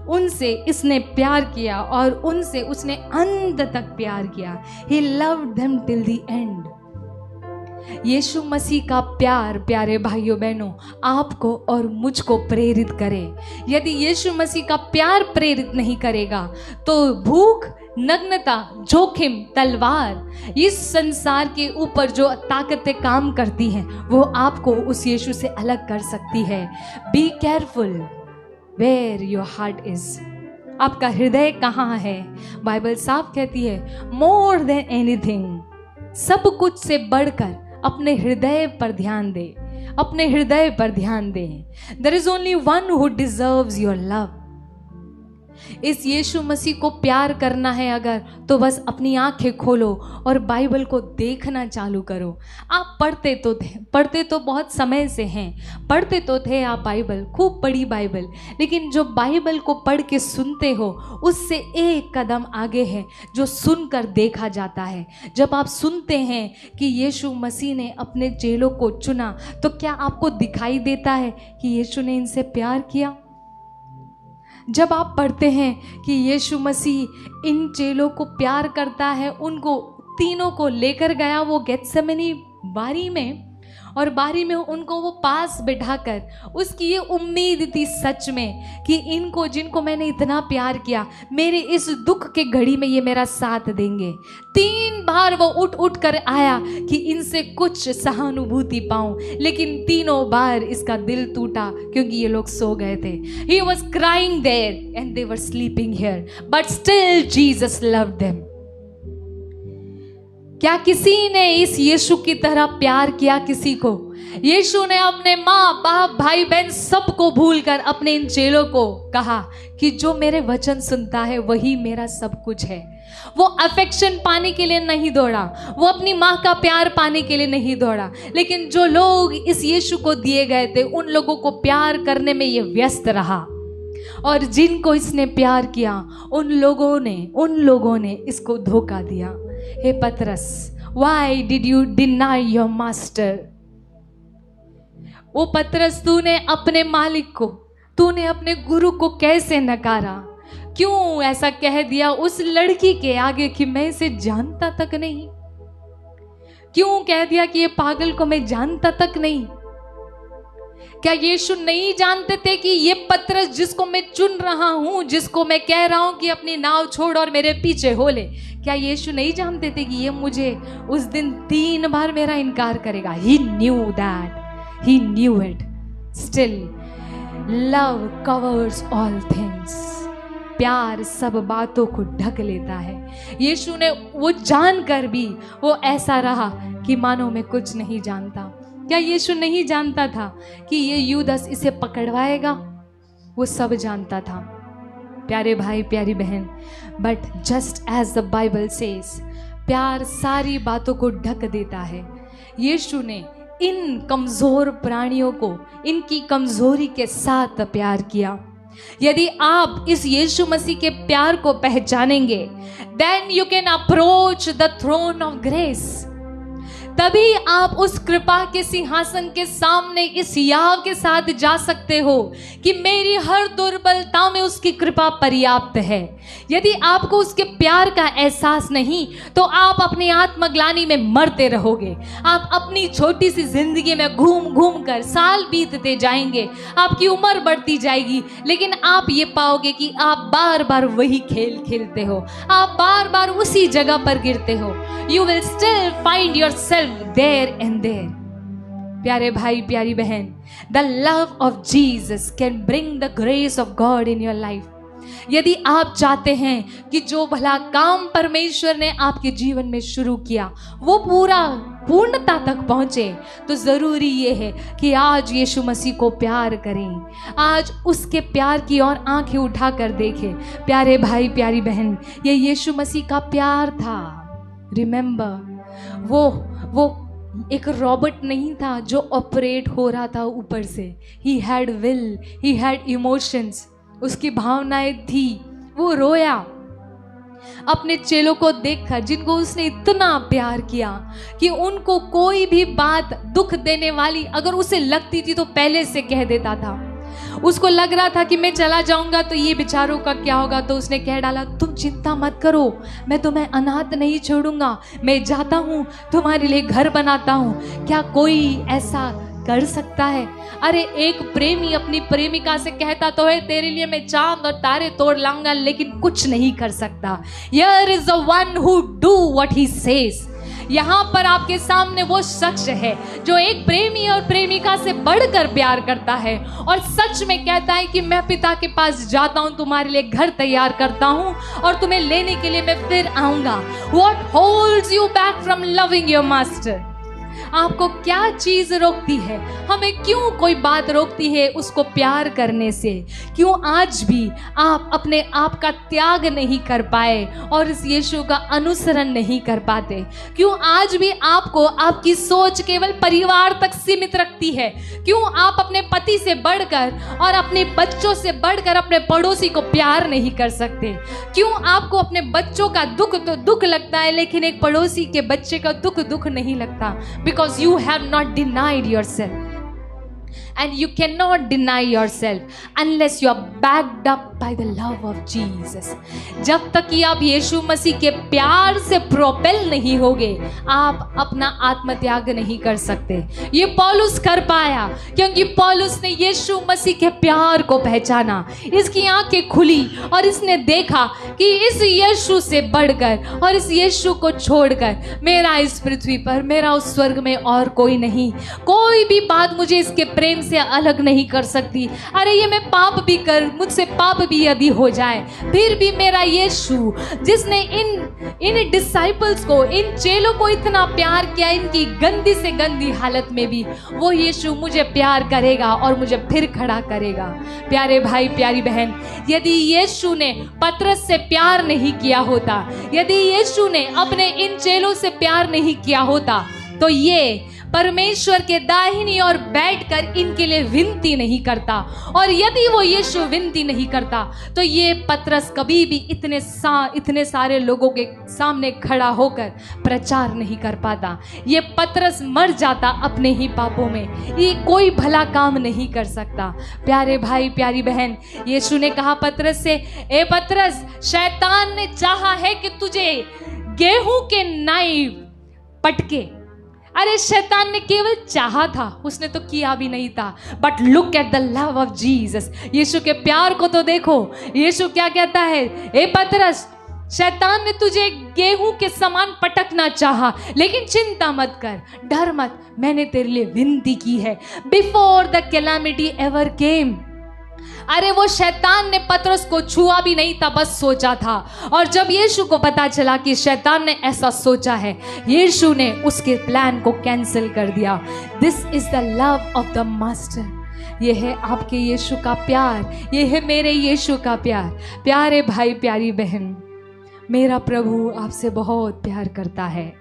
उनसे इसने प्यार किया और उनसे उसने अंत तक प्यार किया। he loved them till the end। यीशु मसीह का प्यार प्यारे भाइयों बहनों आपको और मुझको प्रेरित करे। यदि यीशु मसीह का प्यार प्रेरित नहीं करेगा तो भूख, नग्नता, जोखिम, तलवार, इस संसार के ऊपर जो ताकतें काम करती हैं वो आपको उस यीशु से अलग कर सकती है। Be careful where your heart is, आपका हृदय कहाँ है। बाइबल साफ कहती है मोर देन एनीथिंग, सब कुछ से बढ़कर अपने हृदय पर ध्यान दे, अपने हृदय पर ध्यान दे। There is only one who deserves your love. इस यीशु मसीह को प्यार करना है अगर, तो बस अपनी आंखें खोलो और बाइबल को देखना चालू करो। आप पढ़ते तो बहुत समय से हैं, पढ़ते तो थे आप बाइबल, खूब पढ़ी बाइबल, लेकिन जो बाइबल को पढ़ के सुनते हो उससे एक कदम आगे है जो सुनकर देखा जाता है। जब आप सुनते हैं कि यीशु मसीह ने अपने चेलों को चुना, तो क्या आपको दिखाई देता है कि यीशु ने इनसे प्यार किया? जब आप पढ़ते हैं कि यीशु मसीह इन चेलों को प्यार करता है, उनको तीनों को लेकर गया वो गेत्सेमनी बारी में, और बारी में उनको वो पास बिठाकर उसकी ये उम्मीद थी सच में कि इनको जिनको मैंने इतना प्यार किया मेरे इस दुख के घड़ी में ये मेरा साथ देंगे। 3 बार वो उठ कर आया कि इनसे कुछ सहानुभूति पाऊं, लेकिन तीनों बार इसका दिल टूटा क्योंकि ये लोग सो गए थे। He was crying there and they were sleeping here, but still Jesus loved them। क्या किसी ने इस यीशु की तरह प्यार किया किसी को? यीशु ने अपने माँ बाप भाई बहन सबको भूलकर अपने इन चेलों को कहा कि जो मेरे वचन सुनता है वही मेरा सब कुछ है। वो अफेक्शन पाने के लिए नहीं दौड़ा, वो अपनी माँ का प्यार पाने के लिए नहीं दौड़ा, लेकिन जो लोग इस यीशु को दिए गए थे उन लोगों को प्यार करने में ये व्यस्त रहा। और जिनको इसने प्यार किया उन लोगों ने इसको धोखा दिया। हे पतरस, why did you deny your master? ओ पतरस, तूने अपने मालिक को, तूने अपने गुरु को कैसे नकारा? क्यों ऐसा कह दिया उस लड़की के आगे कि मैं इसे जानता तक नहीं? क्यों कह दिया कि ये पागल को मैं जानता तक नहीं? क्या यीशु नहीं जानते थे कि ये पतरस जिसको मैं चुन रहा हूं, जिसको मैं कह रहा हूं कि अपनी नाव छोड़ और मेरे पीछे हो ले, क्या यीशु नहीं जानते थे कि ये मुझे उस दिन 3 बार मेरा इनकार करेगा? He knew that, he knew it. Still, love covers all things. प्यार सब बातों को ढक लेता है। यीशु ने वो जानकर भी वो ऐसा रहा कि मानो मैं कुछ नहीं जानता। क्या यीशु नहीं जानता था कि ये यूदस इसे पकड़वाएगा? वो सब जानता था प्यारे भाई प्यारी बहन। But just as the Bible says, प्यार सारी बातों को ढक देता है। यीशु ने इन कमजोर प्राणियों को इनकी कमजोरी के साथ प्यार किया। यदि आप इस यीशु मसीह के प्यार को पहचानेंगे, then you can approach the throne of grace. तभी आप उस कृपा के सिंहासन के सामने इस याव के साथ जा सकते हो कि मेरी हर दुर्बलता में उसकी कृपा पर्याप्त है। यदि आपको उसके प्यार का एहसास नहीं तो आप अपनी आत्मग्लानि में मरते रहोगे। आप अपनी छोटी सी जिंदगी में घूम घूम कर साल बीतते जाएंगे, आपकी उम्र बढ़ती जाएगी, लेकिन आप ये पाओगे कि आप बार बार वही खेल खेलते हो, आप बार बार उसी जगह पर गिरते हो। You will still find yourself there and there. प्यारे भाई प्यारी बहन, the love of Jesus can bring the grace of God in your life. यदि आप चाहते हैं कि जो भला काम परमेश्वर ने आपके जीवन में शुरू किया वो पूर्णता तक पहुंचे, तो जरूरी ये है कि आज यीशु मसीह को प्यार करें, आज उसके प्यार की ओर आंखें उठाकर देखें। प्यारे भाई प्यारी बहन, ये यीशु मसीह का प्यार था। रिमेंबर, वो एक रॉबोट नहीं था जो ऑपरेट हो रहा था ऊपर से। He had will, he had emotions, उसकी भावनाएं थी। वो रोया अपने चेलों को देखकर, जिनको उसने इतना प्यार किया कि उनको कोई भी बात दुख देने वाली अगर उसे लगती थी तो पहले से कह देता था। उसको लग रहा था कि मैं चला जाऊंगा तो ये बेचारों का क्या होगा, तो उसने कह डाला, तुम चिंता मत करो, मैं तुम्हें अनाथ नहीं छोड़ूंगा, मैं जाता हूँ तुम्हारे लिए घर बनाता हूँ। क्या कोई ऐसा कर सकता है? अरे एक प्रेमी अपनी प्रेमिका से कहता तो है, तेरे लिए मैं चांद और तारे तोड़ लाऊंगा, लेकिन कुछ नहीं कर सकता। Here is the one who do what he says। यहाँ पर आपके सामने वो शख्स है जो एक प्रेमी और प्रेमिका से बढ़कर प्यार करता है और सच में कहता है कि मैं पिता के पास जाता हूँ, तुम्हारे लिए घर तैयार करता हूँ और तुम्हें लेने के लिए मैं फिर आऊंगा। What holds you back from loving your master? आपको क्या चीज रोकती है? हमें क्यों कोई बात रोकती है उसको प्यार करने से? क्यों आज भी आप अपने आप का त्याग नहीं कर पाए और इस यीशु का अनुसरण नहीं कर पाते? क्यों आज भी आपको आपकी सोच केवल परिवार तक सीमित रखती है? क्यों आप अपने पति से बढ़कर और अपने बच्चों से बढ़कर अपने पड़ोसी को प्यार नहीं कर सकते? क्यों आपको अपने बच्चों का दुख तो दुख लगता है, लेकिन एक पड़ोसी के बच्चे का दुख नहीं लगता? Because you have not denied yourself, and you cannot deny yourself unless you are backed up by the love of Jesus। जब तक कि आप यीशु मसीह के प्यार से प्रोपेल नहीं होगे, आप अपना आत्मत्याग नहीं कर सकते। ये पौलुस कर पाया क्योंकि पौलुस ने यीशु मसीह के प्यार को पहचाना, इसकी आंखें खुली और इसने देखा कि इस यीशु से बढ़कर और इस यीशु को छोड़कर मेरा इस पृथ्वी पर, मेरा उस स्वर्ग में और कोई नहीं। कोई भी बात मुझे इसके प्रेम से अलग नहीं कर सकती। अरे ये मैं पाप भी कर, मुझसे पाप भी यदि हो जाए, फिर भी मेरा यीशु जिसने इन डिसाइपल्स को, इन चेलों को इतना प्यार किया, इनकी गंदी से गंदी हालत में भी, वो यीशु मुझे प्यार करेगा और मुझे फिर खड़ा करेगा। प्यारे भाई प्यारी बहन, यदि यीशु ने पतरस से प्यार नहीं किया होता, यदि यीशु ने अपने इन चेलों से प्यार नहीं किया होता, तो ये परमेश्वर के दाहिनी ओर बैठकर इनके लिए विनती नहीं करता। और यदि वो यीशु विनती नहीं करता तो ये पतरस कभी भी इतने सारे लोगों के सामने खड़ा होकर प्रचार नहीं कर पाता। ये पतरस मर जाता अपने ही पापों में, ये कोई भला काम नहीं कर सकता। प्यारे भाई प्यारी बहन, यीशु ने कहा पतरस से, ए पतरस, शैतान ने चाहा है कि तुझे गेहूं के नाइफ पटके। अरे शैतान ने केवल चाहा था, उसने तो किया भी नहीं था। But look at the love of Jesus, Yeshu के प्यार को तो देखो। यीशु क्या कहता है, ए पतरस, शैतान ने तुझे गेहूं के समान पटकना चाहा, लेकिन चिंता मत कर, डर मत, मैंने तेरे लिए विनती की है बिफोर द कैलामिटी एवर केम। अरे वो शैतान ने पतरस को छुआ भी नहीं था, बस सोचा था। और जब यीशु को पता चला कि शैतान ने ऐसा सोचा है, यीशु ने उसके प्लान को कैंसिल कर दिया। This is the love of the master. ये है आपके यीशु का प्यार, ये है मेरे यीशु का प्यार। प्यारे भाई प्यारी बहन, मेरा प्रभु आपसे बहुत प्यार करता है।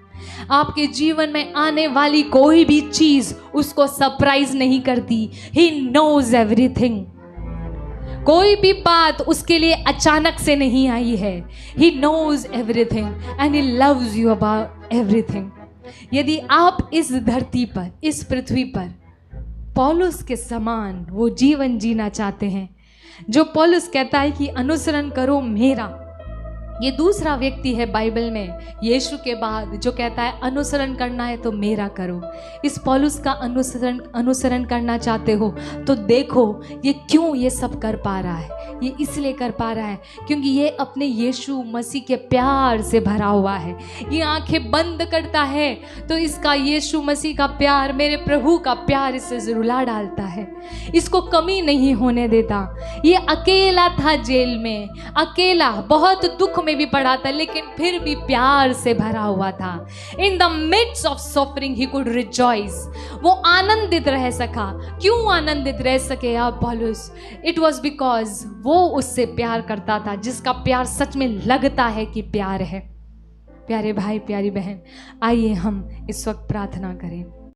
आपके जीवन में आने वाली कोई भी चीज उसको सरप्राइज नहीं करती। He knows everything. कोई भी बात उसके लिए अचानक से नहीं आई है। He knows everything and he loves you about everything। यदि आप इस धरती पर, इस पृथ्वी पर पौलुस के समान वो जीवन जीना चाहते हैं, जो पौलुस कहता है कि अनुसरण करो मेरा ये दूसरा व्यक्ति है बाइबल में यीशु के बाद जो कहता है अनुसरण करना है तो मेरा करो। इस पौलुस का अनुसरण करना चाहते हो तो देखो ये क्यों ये सब कर पा रहा है। ये इसलिए कर पा रहा है क्योंकि ये अपने यीशु मसीह के प्यार से भरा हुआ है। ये आंखें बंद करता है तो इसका यीशु मसीह का प्यार, मेरे प्रभु का प्यार इसे रुला डालता है, इसको कमी नहीं होने देता। ये अकेला था जेल में, अकेला बहुत दुख में भी पड़ा था, लेकिन फिर भी प्यार से भरा हुआ था। In the midst of suffering he could rejoice. वो आनंदित रह सका। क्यों आनंदित रह सके आप पौलुस? इट वॉज बिकॉज वो उससे प्यार करता था, जिसका प्यार सच में लगता है कि प्यार है। प्यारे भाई, प्यारी बहन, आइए हम इस वक्त प्रार्थना करें।